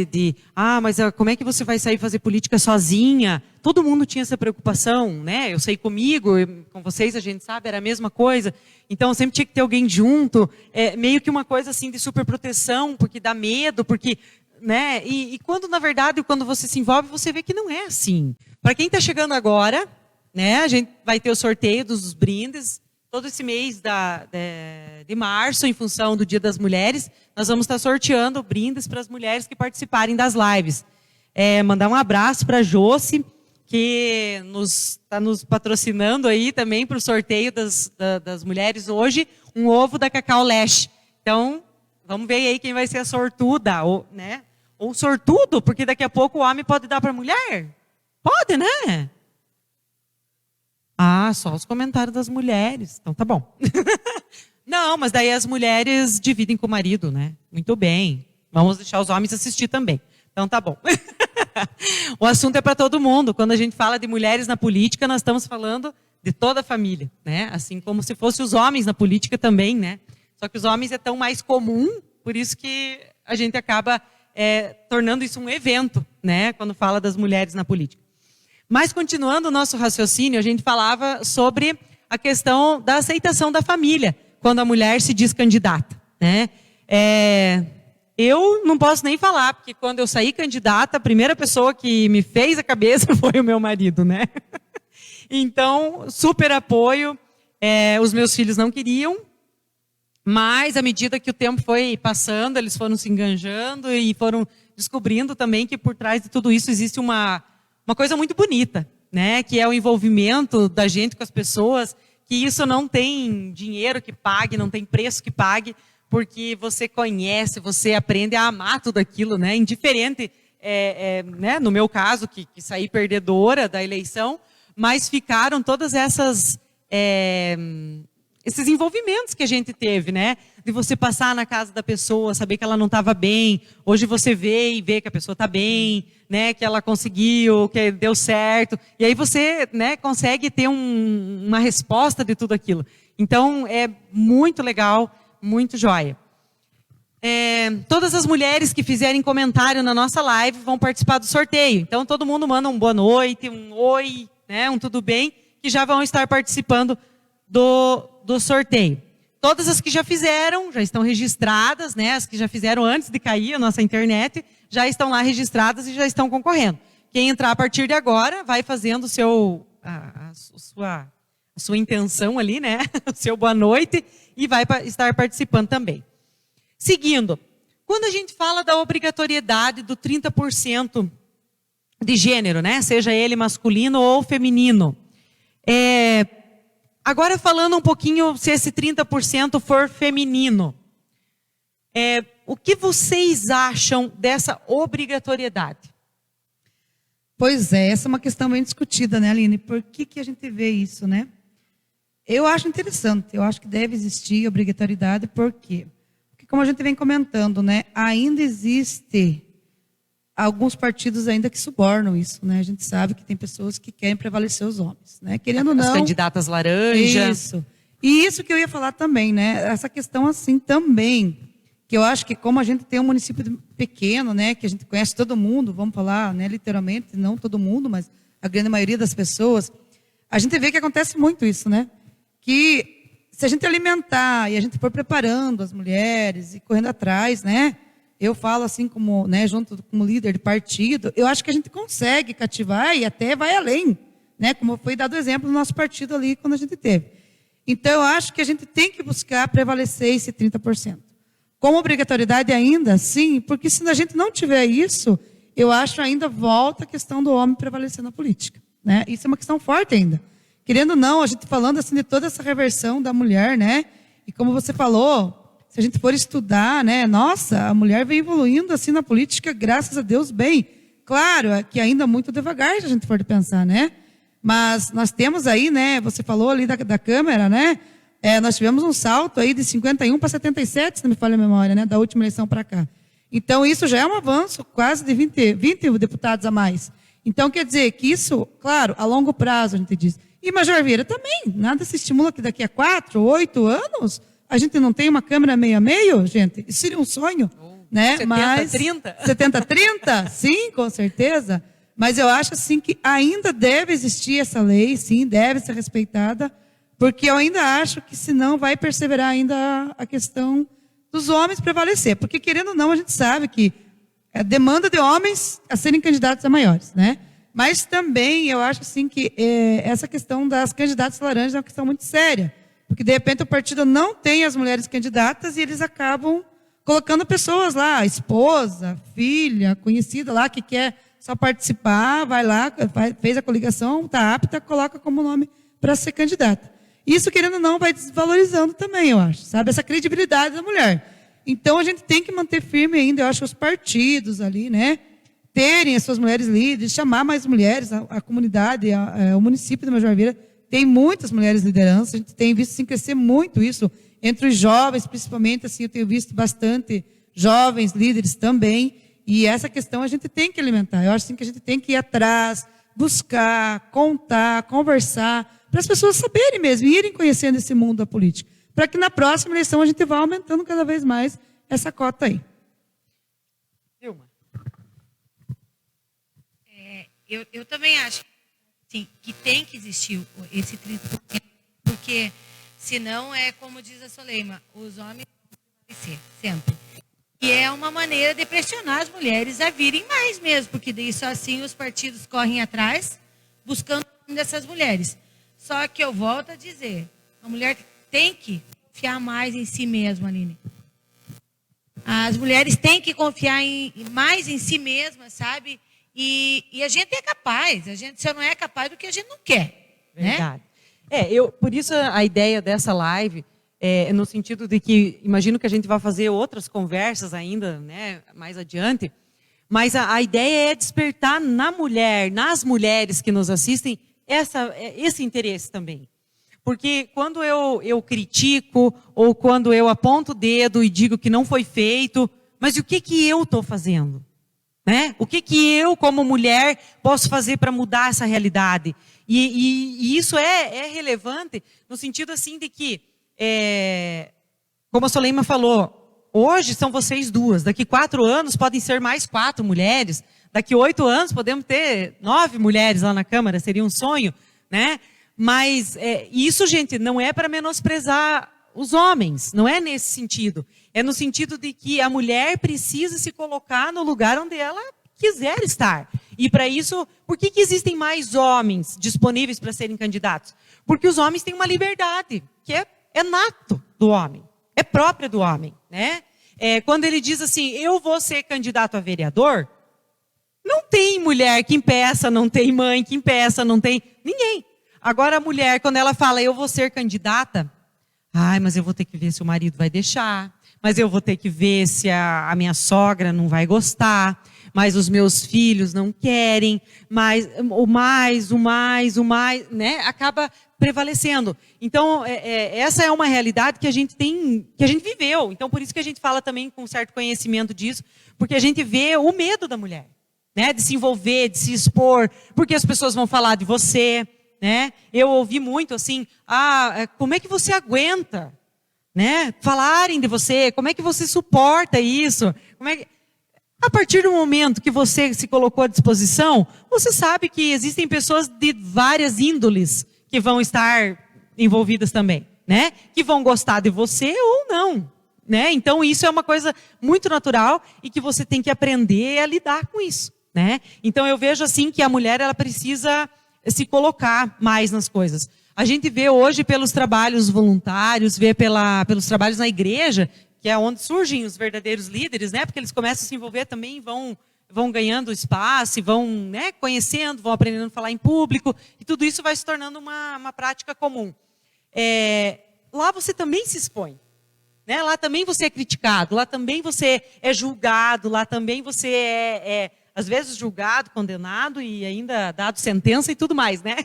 S3: Mas como é que você vai sair fazer política sozinha? Todo mundo tinha essa preocupação, né? Eu sei comigo, com vocês a gente sabe, era a mesma coisa. Então sempre tinha que ter alguém junto, meio que uma coisa assim de superproteção, porque dá medo, porque, né? E quando na verdade, quando você se envolve, você vê que não é assim. Para quem está chegando agora, né? A gente vai ter o sorteio dos brindes. Todo esse mês de março, em função do Dia das Mulheres, nós vamos estar sorteando brindes para as mulheres que participarem das lives. Mandar um abraço para a Josi, que está nos patrocinando aí também para o sorteio das mulheres hoje, um ovo da Cacau Leste. Então, vamos ver aí quem vai ser a sortuda, né? Ou sortudo, porque daqui a pouco o homem pode dar para a mulher. Pode, né? Ah, só os comentários das mulheres. Então tá bom. Não, mas daí as mulheres dividem com o marido, né? Muito bem. Vamos deixar os homens assistir também. Então tá bom. O assunto é para todo mundo. Quando a gente fala de mulheres na política, nós estamos falando de toda a família, né? Assim como se fossem os homens na política também, né? Só que os homens é tão mais comum, por isso que a gente acaba tornando isso um evento, né? Quando fala das mulheres na política. Mas continuando o nosso raciocínio, a gente falava sobre a questão da aceitação da família, quando a mulher se diz candidata, né? Eu não posso nem falar, porque quando eu saí candidata, a primeira pessoa que me fez a cabeça foi o meu marido, né? Então, super apoio. Os meus filhos não queriam, mas à medida que o tempo foi passando, eles foram se enganjando e foram descobrindo também que por trás de tudo isso existe uma coisa muito bonita, né? Que é o envolvimento da gente com as pessoas, que isso não tem dinheiro que pague, não tem preço que pague, porque você conhece, você aprende a amar tudo aquilo, né? Indiferente, né? No meu caso, que saí perdedora da eleição, mas ficaram todas esses envolvimentos que a gente teve, né? De você passar na casa da pessoa, saber que ela não estava bem. Hoje você vê que a pessoa está bem, né? Que ela conseguiu, que deu certo. E aí você, né, consegue ter uma resposta de tudo aquilo. Então, é muito legal, muito joia. Todas as mulheres que fizerem comentário na nossa live vão participar do sorteio. Então, todo mundo manda um boa noite, um oi, né, um tudo bem, que já vão estar participando do sorteio. Todas as que já fizeram, já estão registradas, né? As que já fizeram antes de cair a nossa internet, já estão lá registradas e já estão concorrendo. Quem entrar a partir de agora, vai fazendo a sua intenção ali, né? O seu boa noite e vai estar participando também. Seguindo, quando a gente fala da obrigatoriedade do 30% de gênero, né? Seja ele masculino ou feminino. Agora falando um pouquinho se esse 30% for feminino. O que vocês acham dessa obrigatoriedade?
S4: Pois essa é uma questão bem discutida, né, Aline? Por que a gente vê isso, né? Eu acho interessante, eu acho que deve existir obrigatoriedade, por quê? Porque como a gente vem comentando, né, ainda existe alguns partidos ainda que subornam isso, né? A gente sabe que tem pessoas que querem prevalecer os homens, né? Querendo ou não...
S3: As candidatas laranja.
S4: Isso. E isso que eu ia falar também, né? Essa questão assim também, que eu acho que como a gente tem um município pequeno, né? Que a gente conhece todo mundo, vamos falar, né? Literalmente, não todo mundo, mas a grande maioria das pessoas, a gente vê que acontece muito isso, né? Que se a gente alimentar e a gente for preparando as mulheres e correndo atrás, né? Eu falo assim como, né, junto como líder de partido, eu acho que a gente consegue cativar e até vai além, né, como foi dado o exemplo no nosso partido ali quando a gente teve. Então, eu acho que a gente tem que buscar prevalecer esse 30%. Como obrigatoriedade ainda, sim, porque se a gente não tiver isso, eu acho ainda volta a questão do homem prevalecer na política, né? Isso é uma questão forte ainda. Querendo ou não, a gente falando assim de toda essa reversão da mulher, né? E como você falou, se a gente for estudar, né, nossa, a mulher vem evoluindo assim na política, graças a Deus, bem. Claro, é que ainda muito devagar, se a gente for pensar, né? Mas nós temos aí, né, você falou ali da Câmara, né? Nós tivemos um salto aí de 51 para 77, se não me falha a memória, né, da última eleição para cá. Então, isso já é um avanço quase de 20 deputados a mais. Então, quer dizer que isso, claro, a longo prazo, a gente diz. E Major Vieira também, nada se estimula que daqui a 4, 8 anos... A gente não tem uma câmera meio a meio, gente? Isso seria um sonho, né?
S3: 70-30?
S4: 70-30? Sim, com certeza. Mas eu acho assim que ainda deve existir essa lei, sim, deve ser respeitada, porque eu ainda acho que senão vai perseverar ainda a questão dos homens prevalecer. Porque querendo ou não, a gente sabe que a demanda de homens a serem candidatos é maiores, né? Mas também eu acho assim que essa questão das candidatas laranjas é uma questão muito séria. Porque, de repente, o partido não tem as mulheres candidatas e eles acabam colocando pessoas lá, esposa, filha, conhecida lá, que quer Só participar, vai lá, fez a coligação, está apta, coloca como nome para ser candidata. Isso, querendo ou não, vai desvalorizando também, eu acho, sabe? Essa credibilidade da mulher. Então, a gente tem que manter firme ainda, eu acho, os partidos ali, né? Terem as suas mulheres líderes, chamar mais mulheres, a comunidade, o município de Major Vieira tem muitas mulheres lideranças, a gente tem visto assim, crescer muito isso, entre os jovens, principalmente, assim, eu tenho visto bastante jovens líderes também, e essa questão a gente tem que alimentar. Eu acho assim, que a gente tem que ir atrás, buscar, contar, conversar, para as pessoas saberem mesmo, irem conhecendo esse mundo da política, para que na próxima eleição a gente vá aumentando cada vez mais essa cota aí.
S3: Vilma.
S2: Eu também acho sim, que tem que existir esse 30%, porque senão é como diz a Soleima, os homens vão crescer sempre. E é uma maneira de pressionar as mulheres a virem mais mesmo, porque daí só assim os partidos correm atrás, buscando dessas mulheres. Só que eu volto a dizer, a mulher tem que confiar mais em si mesma, Aline. As mulheres têm que confiar mais em si mesmas, sabe? E a gente é capaz, a gente só não é capaz do que a gente não quer.
S3: Verdade.
S2: Né?
S3: Por isso a ideia dessa live é no sentido de que, imagino que a gente vai fazer outras conversas ainda, né, mais adiante, mas a ideia é despertar na mulher, nas mulheres que nos assistem, esse interesse também. Porque quando eu critico, ou quando eu aponto o dedo e digo que não foi feito, mas o que eu estou fazendo? Né? O que eu, como mulher, posso fazer para mudar essa realidade? E isso é relevante no sentido assim de que, como a Soleima falou, hoje são vocês duas, daqui 4 anos podem ser mais 4 mulheres, daqui 8 anos podemos ter 9 mulheres lá na Câmara, seria um sonho, né? Mas isso, gente, não é para menosprezar os homens, não é nesse sentido. É no sentido de que a mulher precisa se colocar no lugar onde ela quiser estar. E para isso, por que existem mais homens disponíveis para serem candidatos? Porque os homens têm uma liberdade, que é nato do homem, é própria do homem, né? Quando ele diz assim, eu vou ser candidato a vereador, não tem mulher que impeça, não tem mãe que impeça, não tem ninguém. Agora a mulher, quando ela fala, eu vou ser candidata, mas eu vou ter que ver se o marido vai deixar, mas eu vou ter que ver se a minha sogra não vai gostar, mas os meus filhos não querem, mas o mais, né? Acaba prevalecendo. Então, essa é uma realidade que a gente tem, que a gente viveu. Então, por isso que a gente fala também com certo conhecimento disso, porque a gente vê o medo da mulher, né? De se envolver, de se expor, porque as pessoas vão falar de você, né? Eu ouvi muito assim, como é que você aguenta, né? Falarem de você, como é que você suporta isso? A partir do momento que você se colocou à disposição, você sabe que existem pessoas de várias índoles que vão estar envolvidas também, né? Que vão gostar de você ou não, né? Então isso é uma coisa muito natural e que você tem que aprender a lidar com isso, né? Então eu vejo assim que a mulher ela precisa se colocar mais nas coisas. A gente vê hoje pelos trabalhos voluntários, vê pelos trabalhos na igreja, que é onde surgem os verdadeiros líderes, né? Porque eles começam a se envolver também, vão ganhando espaço, vão, né, conhecendo, vão aprendendo a falar em público, e tudo isso vai se tornando uma prática comum. Lá você também se expõe, né? Lá também você é criticado, lá também você é julgado, lá também você é às vezes julgado, condenado e ainda dado sentença e tudo mais, né?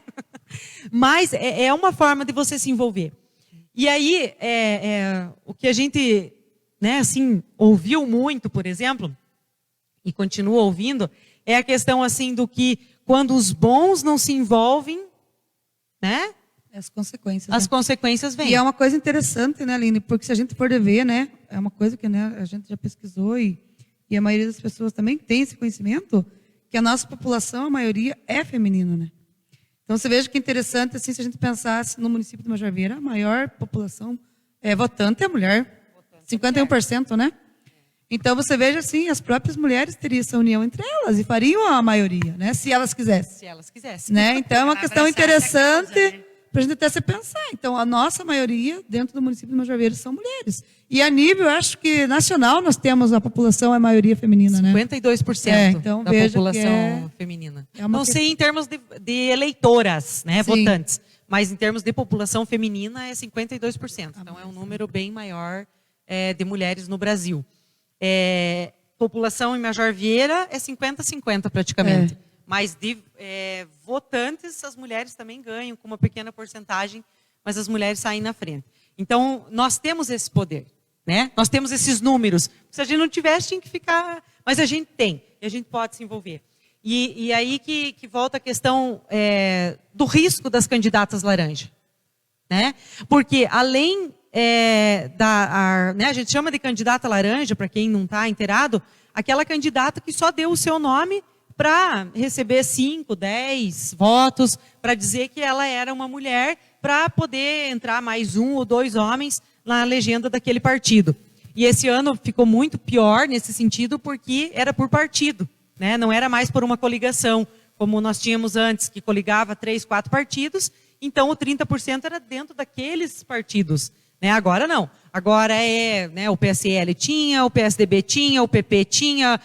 S3: Mas é uma forma de você se envolver. E aí, o que a gente, né, assim, ouviu muito, por exemplo, e continua ouvindo, é a questão assim do que quando os bons não se envolvem, né?
S4: As consequências.
S3: As consequências vêm.
S4: E é uma coisa interessante, né, Aline? Porque se a gente for ver, né, é uma coisa que, né, a gente já pesquisou e a maioria das pessoas também tem esse conhecimento, que a nossa população, a maioria, é feminina, né? Então, você veja que interessante, assim, se a gente pensasse no município de Major Vieira, a maior população votante é a mulher, 51%, né? Então, você veja, assim, as próprias mulheres teriam essa união entre elas e fariam a maioria, né? Se elas quisessem.
S3: Se elas quisessem.
S4: Né? Então, é uma questão interessante Para a gente até se pensar. Então, a nossa maioria dentro do município de Major Verde são mulheres. E a nível, eu acho que nacional, nós temos a população, a maioria feminina, né?
S3: 52%
S4: então,
S3: da
S4: veja que
S3: população feminina.
S4: é uma
S3: Não sei
S4: questão.
S3: em termos de eleitoras, né,
S4: Sim.
S3: votantes, mas em termos de população feminina é 52%. Então é um número bem maior de mulheres no Brasil. População em Major Vieira é 50-50 praticamente. Mas de votantes, as mulheres também ganham com uma pequena porcentagem, mas as mulheres saem na frente. Então, nós temos esse poder, né? Nós temos esses números. Se a gente não tivesse, tinha que ficar... Mas a gente tem, e a gente pode se envolver. E aí que volta a questão do risco das candidatas laranja, né? Porque além né, a gente chama de candidata laranja, para quem não está inteirado, aquela candidata que só deu o seu nome para receber 5, 10 votos, para dizer que ela era uma mulher, para poder entrar mais 1 ou 2 homens na legenda daquele partido. E esse ano ficou muito pior nesse sentido, porque era por partido, né? Não era mais por uma coligação, como nós tínhamos antes, que coligava 3, 4 partidos, então o 30% era dentro daqueles partidos. Né? Agora não. Agora né, o PSL tinha, o PSDB tinha, o PP tinha,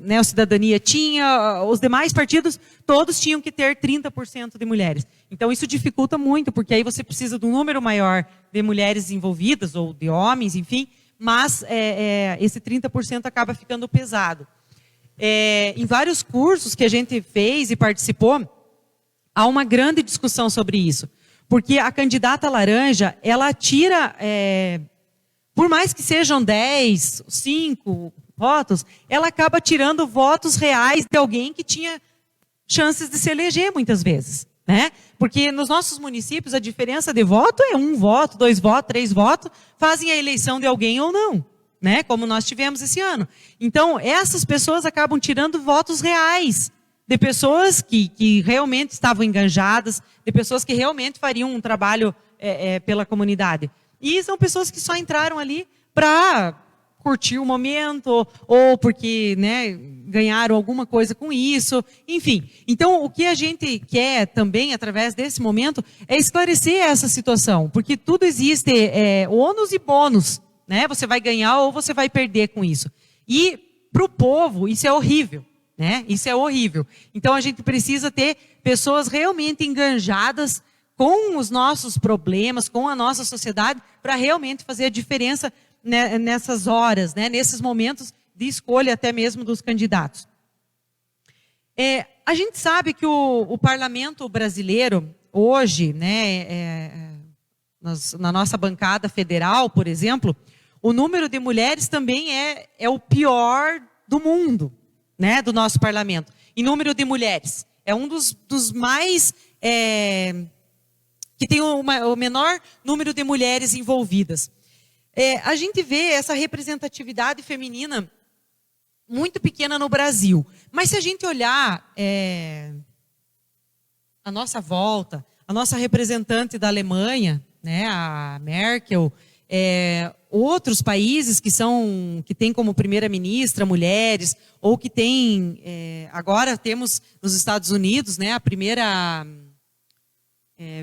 S3: né, o Cidadania tinha, os demais partidos, todos tinham que ter 30% de mulheres. Então isso dificulta muito, porque aí você precisa de um número maior de mulheres envolvidas, ou de homens, enfim, mas esse 30% acaba ficando pesado. Em vários cursos que a gente fez e participou, há uma grande discussão sobre isso. Porque a candidata laranja, ela tira, por mais que sejam 10, 5 votos, ela acaba tirando votos reais de alguém que tinha chances de se eleger muitas vezes. Né? Porque nos nossos municípios a diferença de voto é 1 voto, 2 votos, 3 votos, fazem a eleição de alguém ou não. Né? Como nós tivemos esse ano. Então, essas pessoas acabam tirando votos reais. De pessoas que realmente estavam engajadas, de pessoas que realmente fariam um trabalho pela comunidade. E são pessoas que só entraram ali para curtir o momento, ou porque né, ganharam alguma coisa com isso, enfim. Então, o que a gente quer também, através desse momento, é esclarecer essa situação, porque tudo existe ônus e bônus, né? Você vai ganhar ou você vai perder com isso. E para o povo, isso é horrível. Né? Isso é horrível. Então a gente precisa ter pessoas realmente enganjadas com os nossos problemas, com a nossa sociedade, para realmente fazer a diferença nessas horas, né? Nesses momentos de escolha até mesmo dos candidatos. A gente sabe que o parlamento brasileiro, hoje, né, na nossa bancada federal, por exemplo, o número de mulheres também é o pior do mundo. Né, do nosso parlamento. Em número de mulheres. É um dos mais... que tem o menor número de mulheres envolvidas. A gente vê essa representatividade feminina muito pequena no Brasil. Mas se a gente olhar a nossa volta, a nossa representante da Alemanha, né, a Merkel... outros países que têm como primeira-ministra mulheres, ou que têm, agora temos nos Estados Unidos, né, a primeira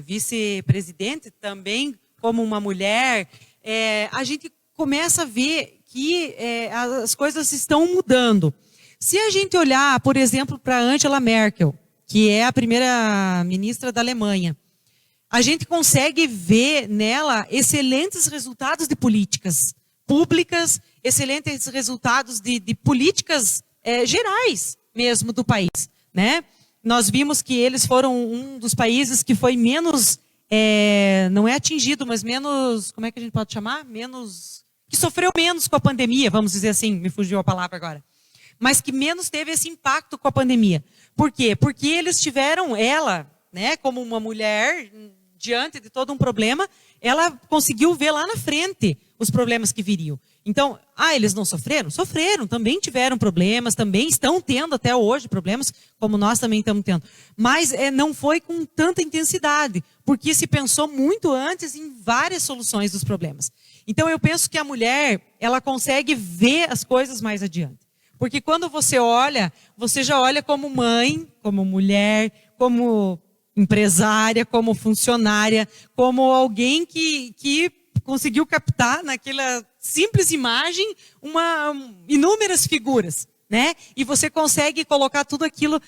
S3: vice-presidente também como uma mulher, a gente começa a ver que as coisas estão mudando. Se a gente olhar, por exemplo, para Angela Merkel, que é a primeira-ministra da Alemanha, a gente consegue ver nela excelentes resultados de políticas públicas, excelentes resultados de políticas gerais mesmo do país. Né? Nós vimos que eles foram um dos países que foi menos, não é atingido, mas menos, como é que a gente pode chamar? Que sofreu menos com a pandemia, vamos dizer assim, me fugiu a palavra agora. Mas que menos teve esse impacto com a pandemia. Por quê? Porque eles tiveram ela, né, como uma mulher... diante de todo um problema, ela conseguiu ver lá na frente os problemas que viriam. Então, eles não sofreram? Sofreram, também tiveram problemas, também estão tendo até hoje problemas, como nós também estamos tendo. Mas não foi com tanta intensidade, porque se pensou muito antes em várias soluções dos problemas. Então, eu penso que a mulher, ela consegue ver as coisas mais adiante. Porque quando você olha, você já olha como mãe, como mulher, como empresária, como funcionária, como alguém que conseguiu captar naquela simples imagem inúmeras figuras, né? E você consegue colocar tudo aquilo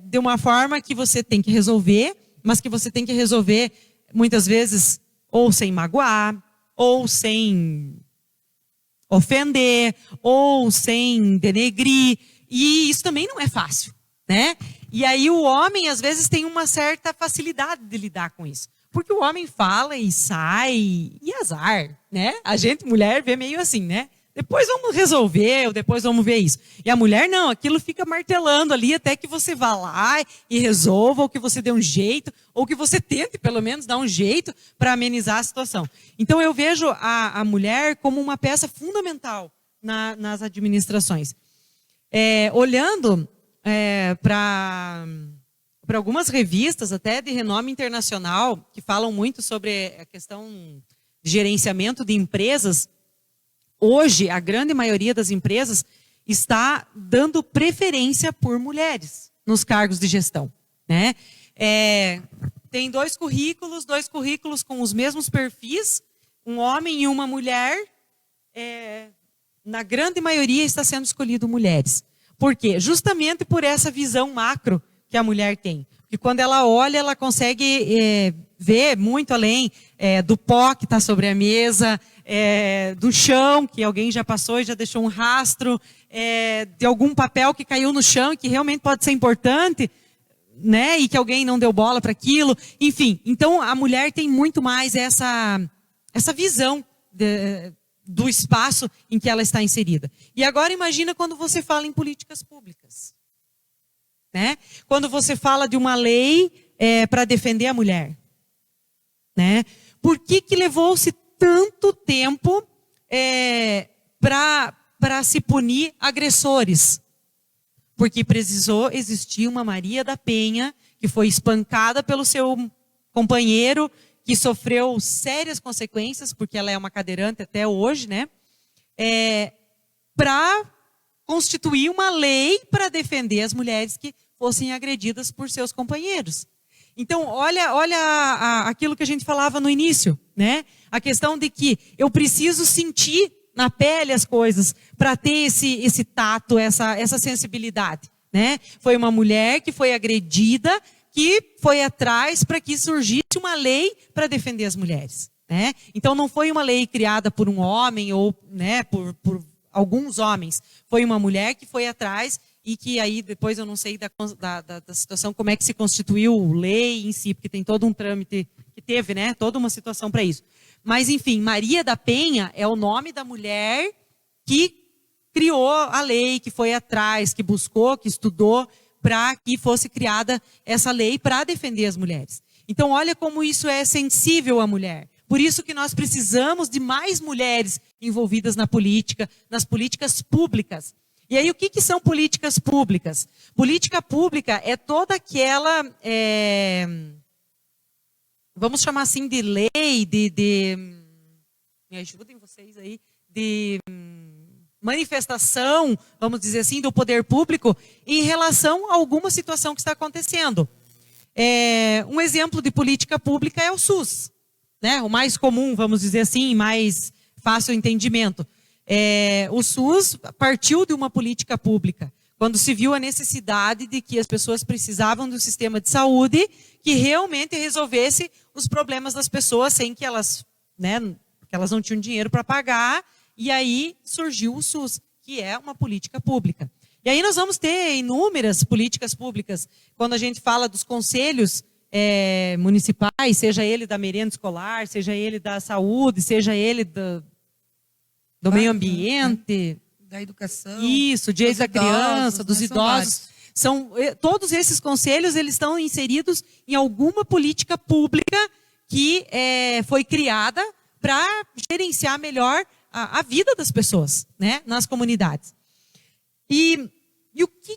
S3: de uma forma que você tem que resolver, mas que você tem que resolver muitas vezes ou sem magoar, ou sem ofender, ou sem denegrir. E isso também não é fácil, né? E aí o homem, às vezes, tem uma certa facilidade de lidar com isso. Porque o homem fala e sai, e azar, né? A gente, mulher, vê meio assim, né? Depois vamos resolver, ou depois vamos ver isso. E a mulher, não, aquilo fica martelando ali até que você vá lá e resolva, ou que você dê um jeito, ou que você tente, pelo menos, dar um jeito para amenizar a situação. Então, eu vejo a mulher como uma peça fundamental nas administrações. Olhando para algumas revistas, até de renome internacional, que falam muito sobre a questão de gerenciamento de empresas, hoje, a grande maioria das empresas está dando preferência por mulheres nos cargos de gestão, né? Tem dois currículos com os mesmos perfis, um homem e uma mulher. Na grande maioria está sendo escolhido mulheres. Por quê? Justamente por essa visão macro que a mulher tem. Porque quando ela olha, ela consegue ver muito além do pó que está sobre a mesa, do chão, que alguém já passou e já deixou um rastro, de algum papel que caiu no chão e que realmente pode ser importante, né? E que alguém não deu bola para aquilo. Enfim, então a mulher tem muito mais essa visão do espaço em que ela está inserida. E agora imagina quando você fala em políticas públicas, né? Quando você fala de uma lei para defender a mulher, né? Por que levou-se tanto tempo para se punir agressores? Porque precisou existir uma Maria da Penha que foi espancada pelo seu companheiro, que sofreu sérias consequências, porque ela é uma cadeirante até hoje, né? Para constituir uma lei para defender as mulheres que fossem agredidas por seus companheiros. Então, olha aquilo que a gente falava no início, né? A questão de que eu preciso sentir na pele as coisas para ter esse tato, essa sensibilidade, né? Foi uma mulher que foi agredida, que foi atrás para que surgisse uma lei para defender as mulheres, né? Então não foi uma lei criada por um homem ou, né, por alguns homens. Foi uma mulher que foi atrás e que aí depois eu não sei da situação, como é que se constituiu lei em si, porque tem todo um trâmite que teve, né? Toda uma situação para isso. Mas enfim, Maria da Penha é o nome da mulher que criou a lei, que foi atrás, que buscou, que estudou, para que fosse criada essa lei para defender as mulheres. Então, olha como isso é sensível à mulher. Por isso que nós precisamos de mais mulheres envolvidas na política, nas políticas públicas. E aí, o que são políticas públicas? Política pública é toda aquela, vamos chamar assim de lei, me ajudem vocês aí, de manifestação, vamos dizer assim, do poder público em relação a alguma situação que está acontecendo. Um exemplo de política pública é o SUS, né? O mais comum, vamos dizer assim, mais fácil entendimento. O SUS partiu de uma política pública, quando se viu a necessidade de que as pessoas precisavam do sistema de saúde que realmente resolvesse os problemas das pessoas sem que elas, né, que elas não tinham dinheiro para pagar. E aí surgiu o SUS, que é uma política pública. E aí nós vamos ter inúmeras políticas públicas. Quando a gente fala dos conselhos municipais, seja ele da merenda escolar, seja ele da saúde, seja ele do meio ambiente.
S4: Da educação.
S3: Isso, direitos da criança, dos idosos. Todos esses conselhos, eles estão inseridos em alguma política pública que foi criada para gerenciar melhor a vida das pessoas, né, nas comunidades. E o que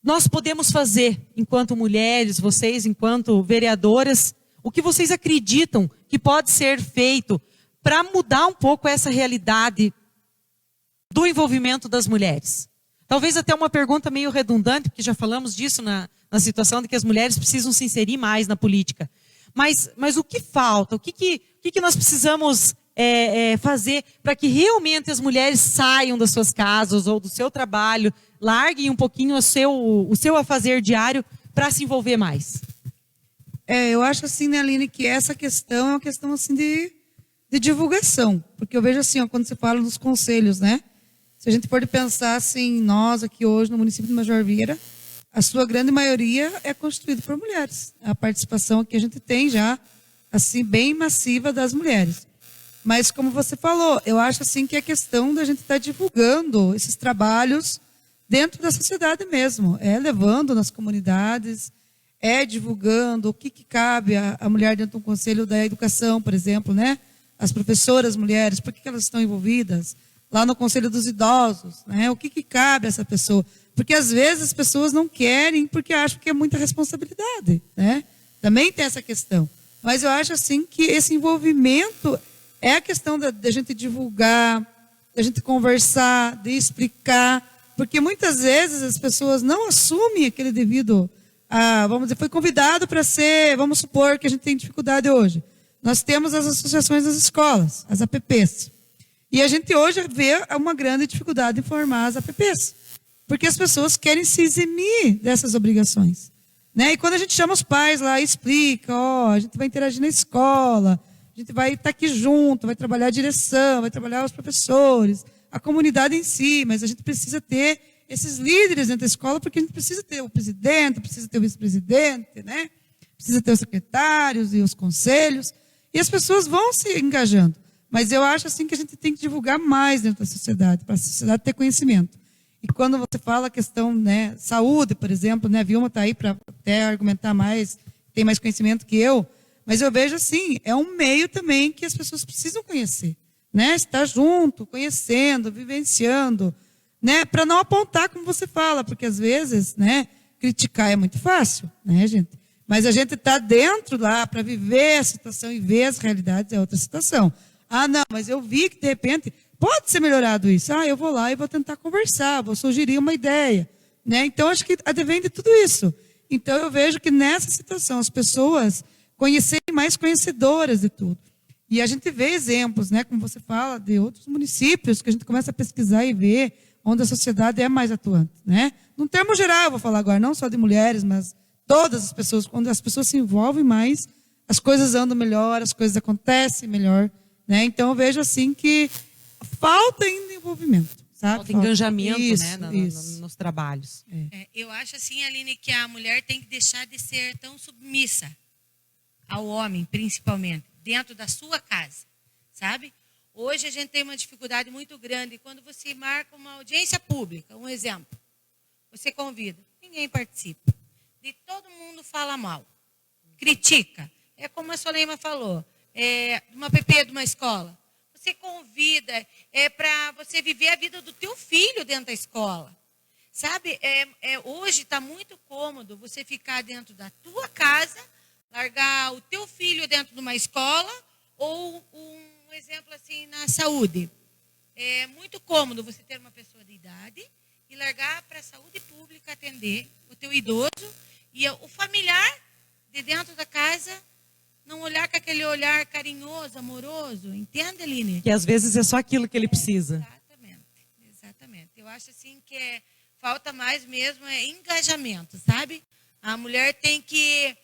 S3: nós podemos fazer enquanto mulheres, vocês enquanto vereadoras, o que vocês acreditam que pode ser feito para mudar um pouco essa realidade do envolvimento das mulheres?
S1: Talvez até uma pergunta meio redundante, porque já falamos disso na situação de que as mulheres precisam se inserir mais na política. Mas o que falta? O que nós precisamos fazer para que realmente as mulheres saiam das suas casas ou do seu trabalho, larguem um pouquinho o seu afazer diário para se envolver mais?
S4: Eu acho assim, né, Aline, que essa questão é uma questão assim de divulgação. Porque eu vejo assim, ó, quando você fala dos conselhos, né? Se a gente for pensar assim, nós aqui hoje no município de Major Vieira, a sua grande maioria é constituída por mulheres. A participação que a gente tem já, assim, bem massiva das mulheres. Mas, como você falou, eu acho assim que é questão da gente estar divulgando esses trabalhos dentro da sociedade mesmo. Levando nas comunidades, divulgando o que cabe à mulher dentro do Conselho da Educação, por exemplo, né? As professoras mulheres, por que elas estão envolvidas? Lá no Conselho dos Idosos, né? O que cabe a essa pessoa? Porque às vezes as pessoas não querem porque acham que é muita responsabilidade, né? Também tem essa questão. Mas eu acho assim que esse envolvimento é a questão da gente divulgar, da gente conversar, de explicar, porque muitas vezes as pessoas não assumem aquele devido vamos dizer, foi convidado para ser, vamos supor que a gente tem dificuldade hoje. Nós temos as associações das escolas, as APPs. E a gente hoje vê uma grande dificuldade em formar as APPs. Porque as pessoas querem se eximir dessas obrigações. Né? E quando a gente chama os pais lá e explica, a gente vai interagir na escola, a gente vai estar aqui junto, vai trabalhar a direção, vai trabalhar os professores, a comunidade em si, mas a gente precisa ter esses líderes dentro da escola, porque a gente precisa ter o presidente, precisa ter o vice-presidente, né? Precisa ter os secretários e os conselhos, e as pessoas vão se engajando. Mas eu acho assim que a gente tem que divulgar mais dentro da sociedade, para a sociedade ter conhecimento. E quando você fala a questão, né, saúde, por exemplo, né, a Vilma está aí para até argumentar mais, tem mais conhecimento que eu, mas eu vejo assim, é um meio também que as pessoas precisam conhecer, né? Estar junto, conhecendo, vivenciando, né? Para não apontar como você fala, porque às vezes, né, criticar é muito fácil, né, gente? Mas a gente está dentro lá para viver a situação e ver as realidades é outra situação. Não, mas eu vi que de repente pode ser melhorado isso. Eu vou lá e vou tentar conversar, vou sugerir uma ideia, né? Então acho que advém de tudo isso. Então eu vejo que nessa situação as pessoas conhecerem mais conhecedoras de tudo. E a gente vê exemplos, né, como você fala, de outros municípios que a gente começa a pesquisar e ver onde a sociedade é mais atuante, né? Num termo geral, eu vou falar agora, não só de mulheres, mas todas as pessoas, quando as pessoas se envolvem mais, as coisas andam melhor, as coisas acontecem melhor, né? Então eu vejo assim que falta ainda envolvimento, sabe?
S1: Falta engajamento,
S4: isso,
S1: né, nos trabalhos.
S2: Eu acho assim, Aline, que a mulher tem que deixar de ser tão submissa ao homem, principalmente, dentro da sua casa, sabe? Hoje a gente tem uma dificuldade muito grande. Quando você marca uma audiência pública, um exemplo, você convida, ninguém participa. De todo mundo fala mal, critica. É como a Soleima falou, uma PP de uma escola. Você convida para você viver a vida do teu filho dentro da escola. Sabe, hoje está muito cômodo você ficar dentro da tua casa, largar o teu filho dentro de uma escola ou um exemplo assim na saúde. É muito cômodo você ter uma pessoa de idade e largar para a saúde pública atender o teu idoso e o familiar de dentro da casa não olhar com aquele olhar carinhoso, amoroso. Entende, Aline?
S1: Que às vezes é só aquilo que ele precisa.
S2: Exatamente. Eu acho assim que falta mais mesmo engajamento, sabe? A mulher tem que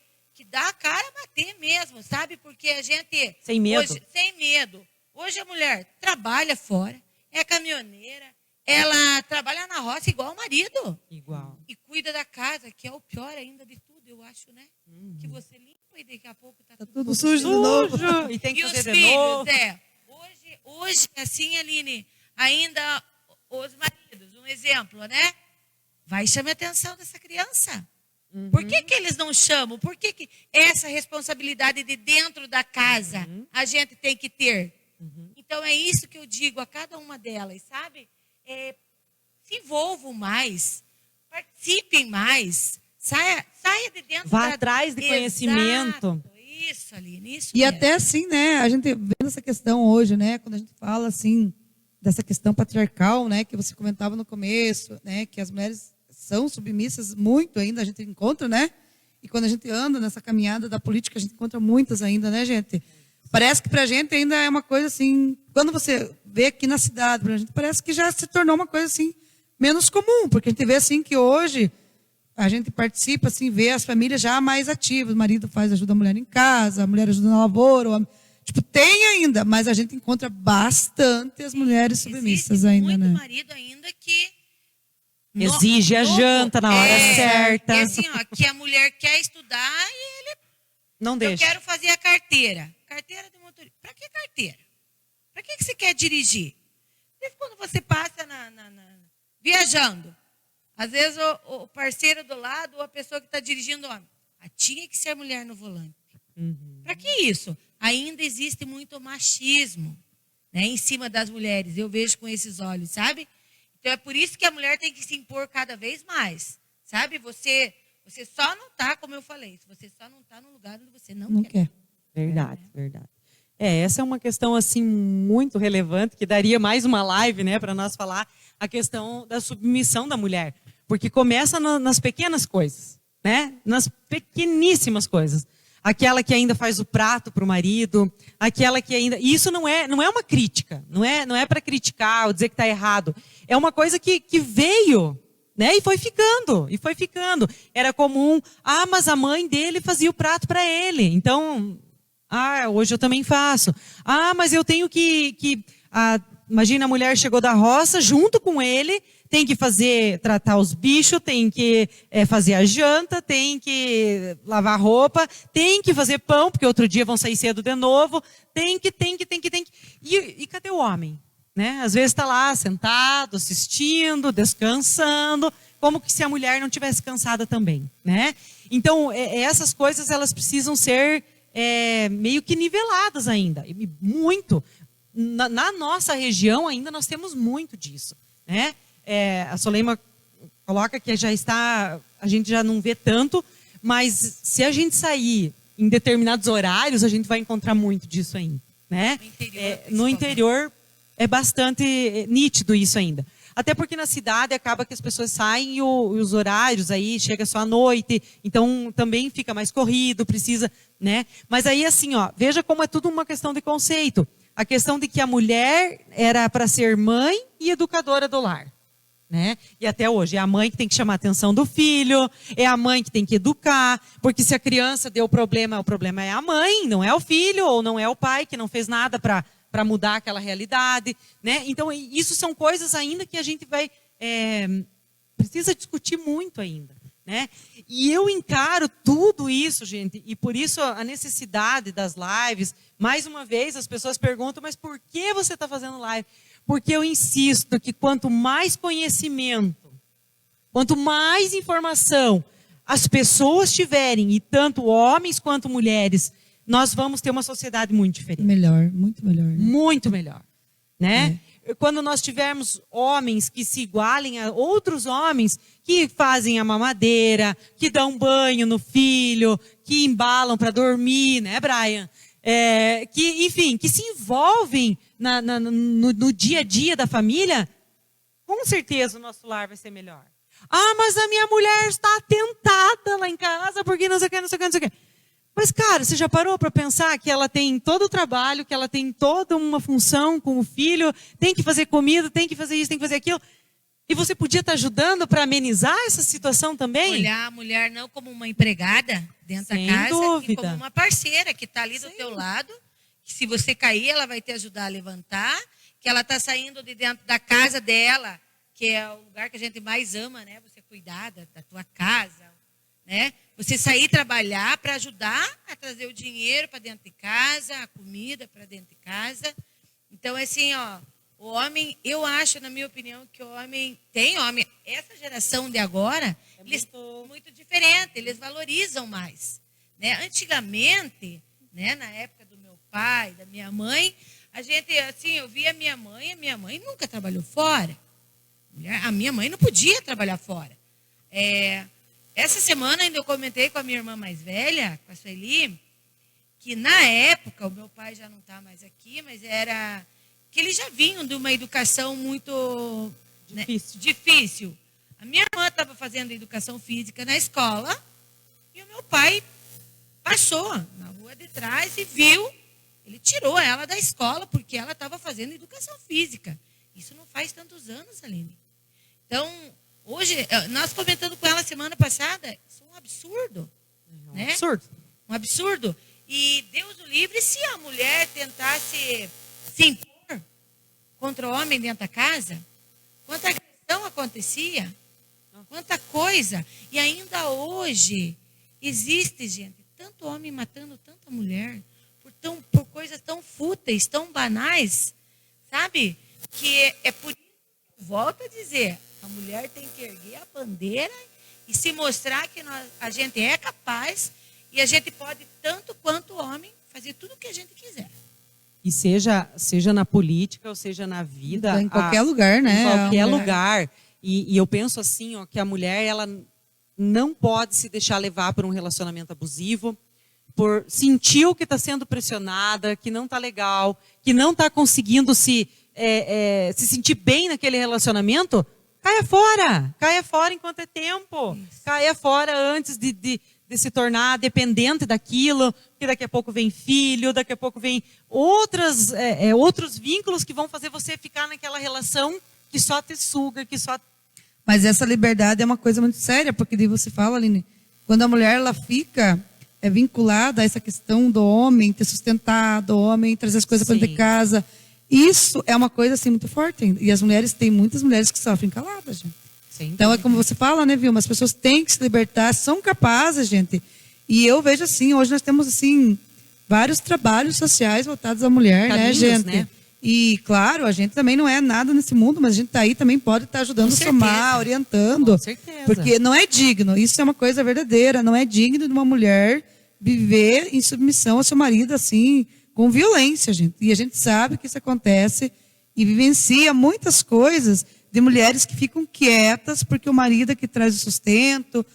S2: dar a cara a bater mesmo, sabe? Porque a gente...
S1: Sem medo.
S2: Hoje, sem medo. Hoje a mulher trabalha fora, é caminhoneira, ela trabalha na roça igual o marido.
S1: Igual.
S2: E cuida da casa, que é o pior ainda de tudo, eu acho, né? Que você limpa e daqui a pouco tá
S4: tudo sujo de novo.
S1: E tem que
S2: e
S1: fazer
S2: os
S1: de
S2: filhos,
S1: novo.
S2: Hoje, assim, Aline, ainda os maridos, um exemplo, né? Vai chamar a atenção dessa criança. Por que eles não chamam? Por que essa responsabilidade de dentro da casa a gente tem que ter? Então, é isso que eu digo a cada uma delas, sabe? Se envolvam mais, participem mais, saia de dentro
S1: Vá atrás de conhecimento.
S2: Exato. Isso, Aline, isso
S4: E
S2: mesmo.
S4: até assim, né, a gente vendo essa questão hoje, né, quando a gente fala assim, dessa questão patriarcal, né, que você comentava no começo, né, que as mulheres são submissas muito ainda, a gente encontra, né? E quando a gente anda nessa caminhada da política, a gente encontra muitas ainda, né, gente? Parece que pra gente ainda é uma coisa assim, quando você vê aqui na cidade, pra gente parece que já se tornou uma coisa assim menos comum, porque a gente vê assim que hoje a gente participa, assim, vê as famílias já mais ativas, o marido ajuda a mulher em casa, a mulher ajuda na lavoura, tipo, tem ainda, mas a gente encontra bastante as mulheres submissas ainda,
S2: muito
S4: né?
S2: marido ainda que
S3: Exige a janta na hora certa.
S2: É assim, ó, que a mulher quer estudar e
S3: Não
S2: eu
S3: deixa.
S2: quero fazer a carteira. Carteira de motorista. Para que carteira? Para que você quer dirigir? Desde quando você passa viajando, às vezes o parceiro do lado ou a pessoa que está dirigindo, homem, tinha que ser mulher no volante. Para que isso? Ainda existe muito machismo, né, em cima das mulheres. Eu vejo com esses olhos, sabe? Então é por isso que a mulher tem que se impor cada vez mais, sabe? Você só não está, como eu falei, você só não está no lugar onde você não quer.
S3: Verdade, verdade. Essa é uma questão assim muito relevante que daria mais uma live, né, para nós falar a questão da submissão da mulher, porque começa nas pequenas coisas, né? Nas pequeníssimas coisas. Aquela que ainda faz o prato para o marido, aquela que ainda... Isso não é uma crítica, não é para criticar ou dizer que está errado. É uma coisa que veio, né? E foi ficando. Era comum, mas a mãe dele fazia o prato para ele. Então, hoje eu também faço. Mas eu tenho imagina, a mulher chegou da roça junto com ele, tem que tratar os bichos, tem que fazer a janta, tem que lavar roupa, tem que fazer pão, porque outro dia vão sair cedo de novo, tem que. E cadê o homem? Né? Às vezes está lá sentado, assistindo, descansando, como que se a mulher não tivesse cansada também, né? Então, essas coisas elas precisam ser meio que niveladas ainda, muito. Na nossa região ainda nós temos muito disso, né? A Soleima coloca que a gente já não vê tanto, mas se a gente sair em determinados horários, a gente vai encontrar muito disso ainda, né? No interior é bastante nítido isso ainda. Até porque na cidade acaba que as pessoas saem e os horários aí chega só à noite, então também fica mais corrido, precisa, né? Mas aí assim, veja como é tudo uma questão de conceito. A questão de que a mulher era para ser mãe e educadora do lar, né? E até hoje é a mãe que tem que chamar a atenção do filho, é a mãe que tem que educar, porque se a criança deu problema, o problema é a mãe, não é o filho, ou não é o pai que não fez nada para mudar aquela realidade, né? Então, isso são coisas ainda que a gente precisa discutir muito ainda, né? E eu encaro tudo isso, gente, e por isso a necessidade das lives. Mais uma vez, as pessoas perguntam, mas por que você está fazendo live? Porque eu insisto que quanto mais conhecimento, quanto mais informação as pessoas tiverem, e tanto homens quanto mulheres, nós vamos ter uma sociedade muito diferente.
S4: Melhor, muito melhor. Né?
S3: Muito melhor, né? Quando nós tivermos homens que se igualem a outros homens que fazem a mamadeira, que dão banho no filho, que embalam para dormir, né, Brian? Que se envolvem no dia a dia da família, com certeza o nosso lar vai ser melhor. Mas a minha mulher está atentada lá em casa porque não sei o que, não sei o que, não sei o que. Mas, cara, você já parou para pensar que ela tem todo o trabalho, que ela tem toda uma função com o filho, tem que fazer comida, tem que fazer isso, tem que fazer aquilo. E você podia estar ajudando para amenizar essa situação também?
S2: Olhar a mulher não como uma empregada dentro da casa, e como uma parceira que está ali do teu lado, que se você cair, ela vai te ajudar a levantar, que ela está saindo de dentro da casa dela, que é o lugar que a gente mais ama, né? Você cuidar da tua casa, né? Você sair trabalhar para ajudar a trazer o dinheiro para dentro de casa, a comida para dentro de casa. Então, assim, o homem, eu acho, na minha opinião, que o homem, essa geração de agora, eles muito diferente, eles valorizam mais. Né? Antigamente, né, na época do meu pai, da minha mãe, a gente, assim, eu via a minha mãe nunca trabalhou fora. A minha mãe não podia trabalhar fora. Essa semana ainda eu comentei com a minha irmã mais velha, com a Sueli, que na época, o meu pai já não está mais aqui, mas que eles já vinham de uma educação muito
S1: Difícil.
S2: A minha irmã estava fazendo educação física na escola e o meu pai passou na rua de trás e viu, ele tirou ela da escola porque ela estava fazendo educação física. Isso não faz tantos anos, Aline. Então, hoje, nós comentando com ela semana passada, isso é um absurdo. Né?
S1: Absurdo.
S2: Um absurdo. E Deus o livre se a mulher tentasse se impor contra o homem dentro da casa. Quanta agressão acontecia. Quanta coisa. E ainda hoje existe, gente, tanto homem matando tanta mulher por coisas tão fúteis, tão banais, sabe? Que é por isso que eu volto a dizer, a mulher tem que erguer a bandeira e se mostrar que a gente é capaz e a gente pode, tanto quanto o homem, fazer tudo o que a gente quiser.
S3: E seja na política ou seja na vida.
S4: Em qualquer lugar, né?
S3: Em qualquer lugar. E eu penso assim, ó, que a mulher, ela não pode se deixar levar por um relacionamento abusivo, por sentir que está sendo pressionada, que não está legal, que não está conseguindo se sentir bem naquele relacionamento. Caia fora enquanto é tempo. Isso. Caia fora antes de se tornar dependente daquilo, porque daqui a pouco vem filho, daqui a pouco vem outros vínculos que vão fazer você ficar naquela relação que só te suga, que só...
S4: Mas essa liberdade é uma coisa muito séria, porque daí você fala, Aline, quando a mulher ela fica vinculada a essa questão do homem ter sustentado, o homem trazer as coisas para dentro de casa, isso é uma coisa assim muito forte. E tem muitas mulheres que sofrem caladas, gente.
S3: Sim,
S4: então é como você fala, né, Vilma? As pessoas têm que se libertar, são capazes, gente. E eu vejo assim, hoje nós temos assim vários trabalhos sociais voltados à mulher, né, gente? Né? E claro, a gente também não é nada nesse mundo, mas a gente está aí também pode estar ajudando a somar, orientando.
S3: Com certeza.
S4: Porque não é digno, isso é uma coisa verdadeira, não é digno de uma mulher viver em submissão ao seu marido assim, com violência, gente. E a gente sabe que isso acontece e vivencia muitas coisas de mulheres que ficam quietas porque o marido é que traz o sustento.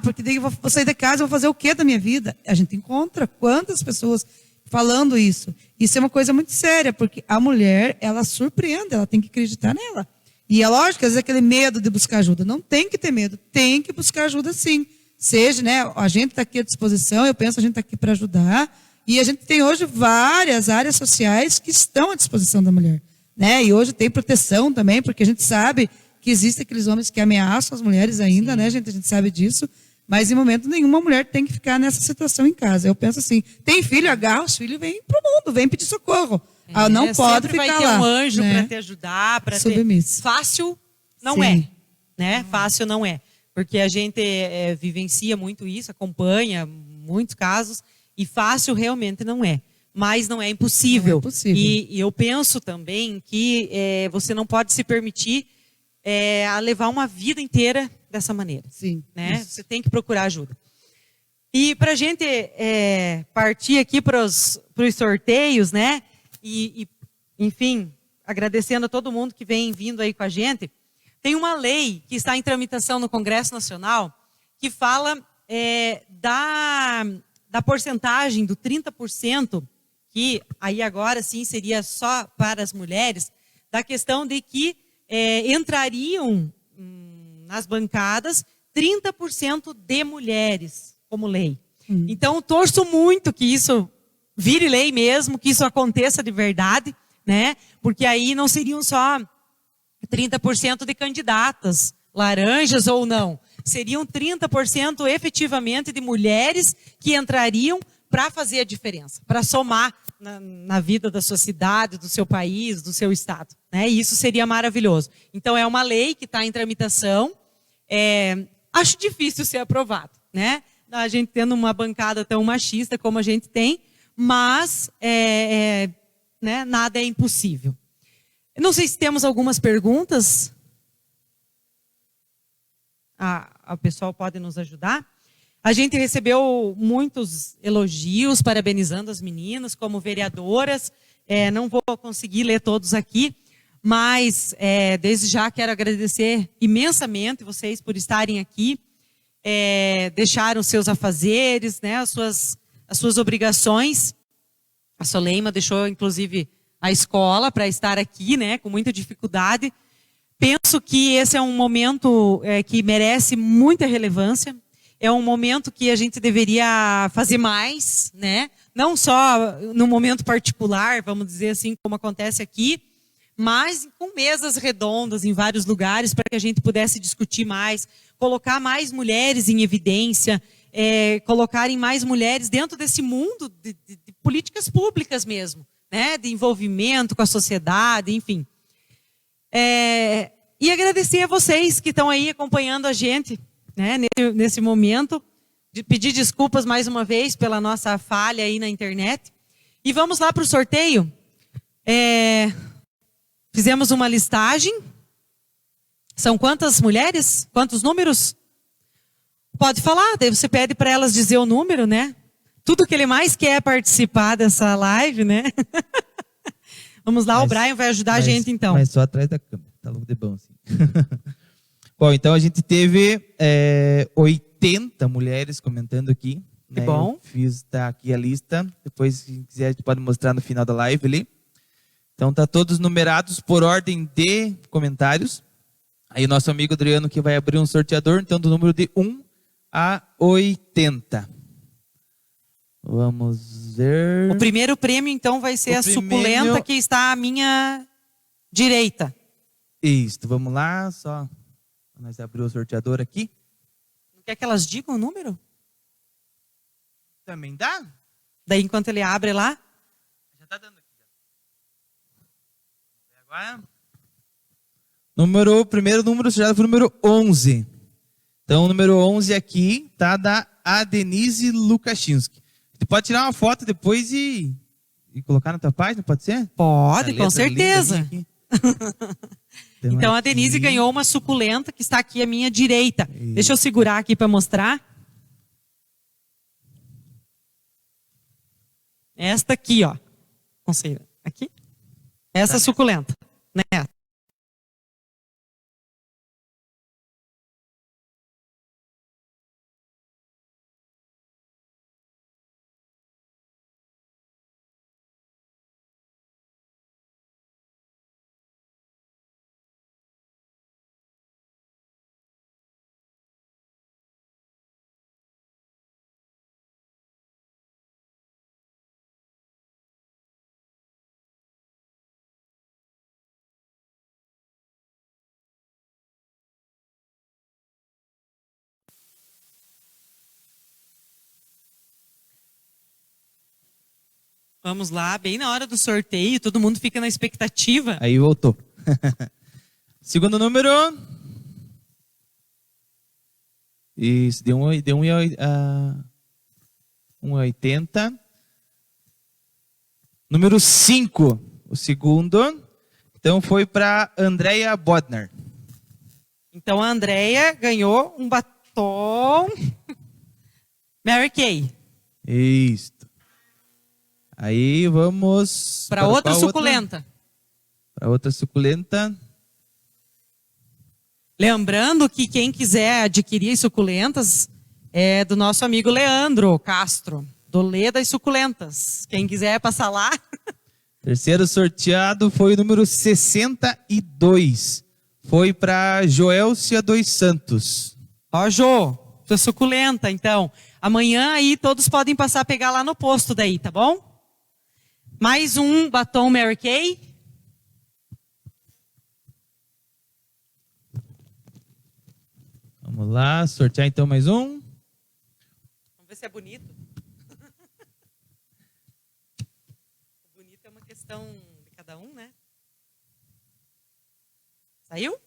S4: Porque daí eu vou sair de casa, eu vou fazer o quê da minha vida? A gente encontra quantas pessoas falando isso. Isso é uma coisa muito séria, porque a mulher, ela surpreende, ela tem que acreditar nela. E é lógico, às vezes aquele medo de buscar ajuda. Não tem que ter medo, tem que buscar ajuda sim. Seja, né, a gente está aqui à disposição, eu penso a gente está aqui para ajudar. E a gente tem hoje várias áreas sociais que estão à disposição da mulher. Né? E hoje tem proteção também, porque a gente sabe que existem aqueles homens que ameaçam as mulheres ainda, né, gente? A gente sabe disso. Mas em momento nenhum uma mulher tem que ficar nessa situação em casa. Eu penso assim, tem filho, agarra os filhos e vem pro mundo, vem pedir socorro. Não pode ficar lá.
S3: Vai ter um anjo, né, para te ajudar, para
S4: submisso.
S3: Fácil não é, né? Fácil não é. Porque a gente vivencia muito isso, acompanha muitos casos, e fácil realmente não é. Mas não é impossível.
S4: Não é possível.
S3: E eu penso também que você não pode se permitir a levar uma vida inteira dessa maneira.
S4: Sim.
S3: Né? Você tem que procurar ajuda. E para a gente partir aqui para os sorteios, né? Enfim, agradecendo a todo mundo que vem vindo aí com a gente, tem uma lei que está em tramitação no Congresso Nacional que fala da porcentagem do 30%, que aí agora sim seria só para as mulheres, da questão de que entrariam nas bancadas 30% de mulheres como lei. Então, torço muito que isso vire lei mesmo, que isso aconteça de verdade, né? Porque aí não seriam só 30% de candidatas, laranjas ou não. Seriam 30% efetivamente de mulheres que entrariam para fazer a diferença, para somar na vida da sua cidade, do seu país, do seu estado. Né? E isso seria maravilhoso. Então, é uma lei que está em tramitação. Acho difícil ser aprovado, né? A gente tendo uma bancada tão machista como a gente tem, mas né, nada é impossível. Eu não sei se temos algumas perguntas. O pessoal pode nos ajudar. A gente recebeu muitos elogios, parabenizando as meninas como vereadoras. Não vou conseguir ler todos aqui, mas desde já quero agradecer imensamente vocês por estarem aqui, deixaram os seus afazeres, né, as suas obrigações. A Soleima deixou, inclusive, a escola para estar aqui, né, com muita dificuldade. Penso que esse é um momento que merece muita relevância. É um momento que a gente deveria fazer mais, né? Não só no momento particular, vamos dizer assim, como acontece aqui, mas com mesas redondas em vários lugares para que a gente pudesse discutir mais, colocar mais mulheres em evidência, colocarem mais mulheres dentro desse mundo de políticas públicas mesmo, né? De envolvimento com a sociedade, enfim. E agradecer a vocês que estão aí acompanhando a gente, né, nesse momento. Pedir desculpas mais uma vez pela nossa falha aí na internet. E vamos lá para o sorteio. Fizemos uma listagem. São quantas mulheres? Quantos números? Pode falar, daí você pede para elas dizer o número, né? Tudo que ele mais quer é participar dessa live, né? Vamos lá, o Brian vai ajudar a gente então.
S5: Mas só atrás da câmera, tá louco de bom assim. Bom, então a gente teve 80 mulheres comentando aqui.
S3: Que
S5: né?
S3: bom.
S5: Tá aqui a lista. Depois, se quiser, a gente pode mostrar no final da live ali. Então tá todos numerados por ordem de comentários. Aí o nosso amigo Adriano que vai abrir um sorteador, então do número de 1 a 80. Vamos ver.
S3: O primeiro prêmio, então, vai ser a suculenta que está à minha direita.
S5: Isso, vamos lá, só nós abrir o sorteador aqui.
S3: Não quer que elas digam o número?
S5: Também dá?
S3: Daí, enquanto ele abre lá.
S5: Já está dando aqui. Agora. Primeiro número sorteado foi o número 11. Então, o número 11 aqui tá da Adenise Lukashinsky. Você pode tirar uma foto depois e colocar na tua página, pode ser?
S3: Pode, com certeza. Então, a Denise
S5: aqui
S3: ganhou uma suculenta que está aqui à minha direita. Isso. Deixa eu segurar aqui para mostrar. Esta aqui, ó. Aqui. Essa suculenta. Né? Vamos lá, bem na hora do sorteio, todo mundo fica na expectativa.
S5: Aí voltou. Segundo número. Isso, deu 1,80. Número 5, o segundo. Então foi para Andrea Bodnar.
S3: Então a Andrea ganhou um batom Mary Kay.
S5: Isso. Aí vamos
S3: para outra suculenta.
S5: Para outra suculenta.
S3: Lembrando que quem quiser adquirir suculentas é do nosso amigo Leandro Castro, do Lê das Suculentas. Quem quiser passar lá.
S5: Terceiro sorteado foi o número 62. Foi para Joelcia dos Santos.
S3: Ó, Jô, tua suculenta, então. Amanhã aí todos podem passar a pegar lá no posto daí, tá bom? Mais um batom Mary Kay.
S5: Vamos lá, sortear então mais um.
S3: Vamos ver se é bonito. Bonito é uma questão de cada um, né? Saiu?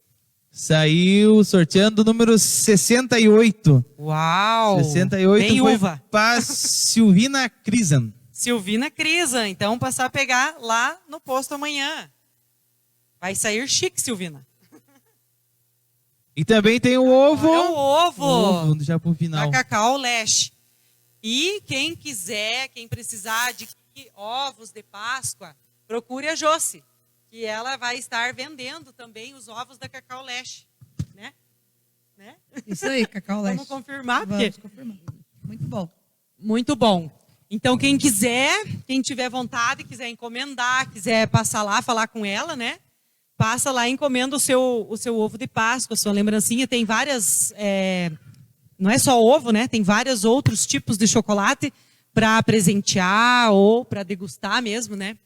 S5: Saiu sorteando o número 68.
S3: Uau!
S5: 68
S3: bem
S5: foi
S3: uva.
S5: para Silvina Crisan.
S3: Silvina Crisan, então passar a pegar lá no posto amanhã. Vai sair chique, Silvina.
S5: E também tem o ovo.
S3: É o ovo.
S5: O ovo já pro final.
S3: Da Cacau Leste. E quem quiser, quem precisar adquirir ovos de Páscoa, procure a Josi, que ela vai estar vendendo também os ovos da Cacau Leste, né?
S4: Isso aí, Cacau Leste.
S3: Vamos confirmar?
S4: Vamos confirmar. Muito bom.
S3: Muito bom.
S1: Então, quem quiser, quem tiver vontade, quiser encomendar, quiser passar lá, falar com ela, né? Passa lá e encomenda o seu ovo de Páscoa, a sua lembrancinha. Tem várias, não é só ovo, né? Tem vários outros tipos de chocolate para presentear ou para degustar mesmo, né?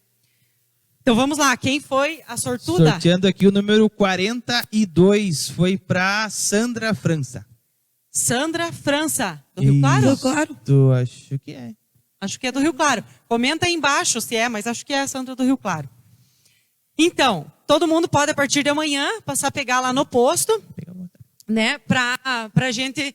S1: Então vamos lá, quem foi a sortuda?
S5: Sorteando aqui o número 42, foi para Sandra França.
S1: Sandra França, do Rio Claro?
S4: Rio Claro.
S5: Acho que é.
S1: Acho que é do Rio Claro. Comenta aí embaixo se é, mas acho que é a Sandra do Rio Claro. Então, todo mundo pode, a partir de amanhã, passar a pegar lá no posto, né? Para a gente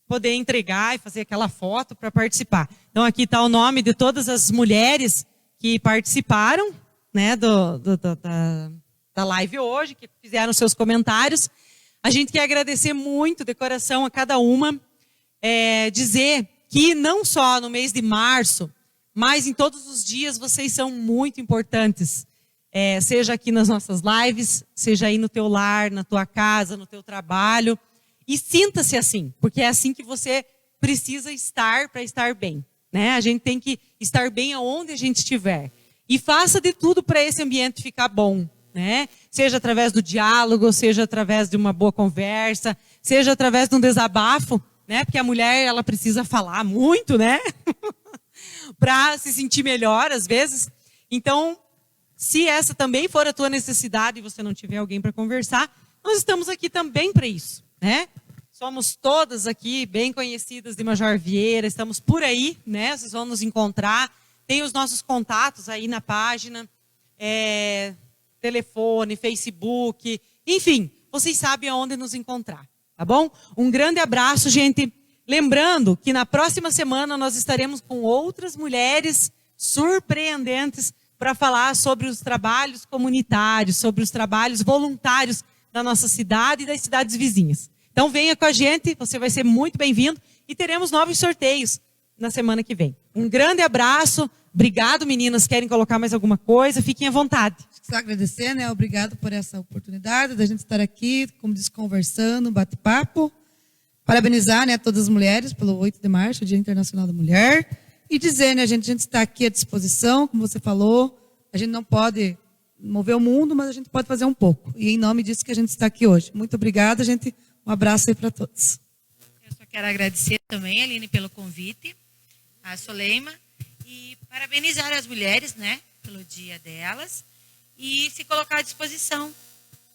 S1: poder entregar e fazer aquela foto para participar. Então, aqui está o nome de todas as mulheres que participaram, né, da live hoje, que fizeram seus comentários. A gente quer agradecer muito de coração a cada uma, dizer que não só no mês de março, mas em todos os dias vocês são muito importantes. Seja aqui nas nossas lives, seja aí no teu lar, na tua casa, no teu trabalho. E sinta-se assim, porque é assim que você precisa estar para estar bem, né? A gente tem que estar bem aonde a gente estiver. E faça de tudo para esse ambiente ficar bom, né? Seja através do diálogo, seja através de uma boa conversa, seja através de um desabafo, né? Porque a mulher, ela precisa falar muito, né? Para se sentir melhor, às vezes. Então, se essa também for a tua necessidade e você não tiver alguém para conversar, nós estamos aqui também para isso, né? Somos todas aqui bem conhecidas de Major Vieira, estamos por aí, né? Vocês vão nos encontrar. Tem os nossos contatos aí na página, telefone, Facebook, enfim, vocês sabem aonde nos encontrar, tá bom? Um grande abraço, gente. Lembrando que na próxima semana nós estaremos com outras mulheres surpreendentes para falar sobre os trabalhos comunitários, sobre os trabalhos voluntários da nossa cidade e das cidades vizinhas. Então venha com a gente, você vai ser muito bem-vindo e teremos novos sorteios na semana que vem. Um grande abraço. Obrigado, meninas. Querem colocar mais alguma coisa? Fiquem à vontade.
S4: Só agradecer, né? Obrigado por essa oportunidade da gente estar aqui, como disse, conversando, bate-papo. Parabenizar, né, todas as mulheres pelo 8 de março, o Dia Internacional da Mulher. E dizer, né, a gente está aqui à disposição, como você falou. A gente não pode mover o mundo, mas a gente pode fazer um pouco. E em nome disso que a gente está aqui hoje. Muito obrigada, gente. Um abraço aí para todos.
S2: Eu só quero agradecer também, Aline, pelo convite, a Soleima, e parabenizar as mulheres, né, pelo dia delas, e se colocar à disposição.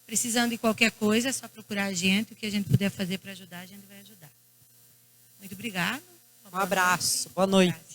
S2: Precisando de qualquer coisa, é só procurar a gente, o que a gente puder fazer para ajudar, a gente vai ajudar. Muito obrigada.
S1: Um abraço. Boa noite.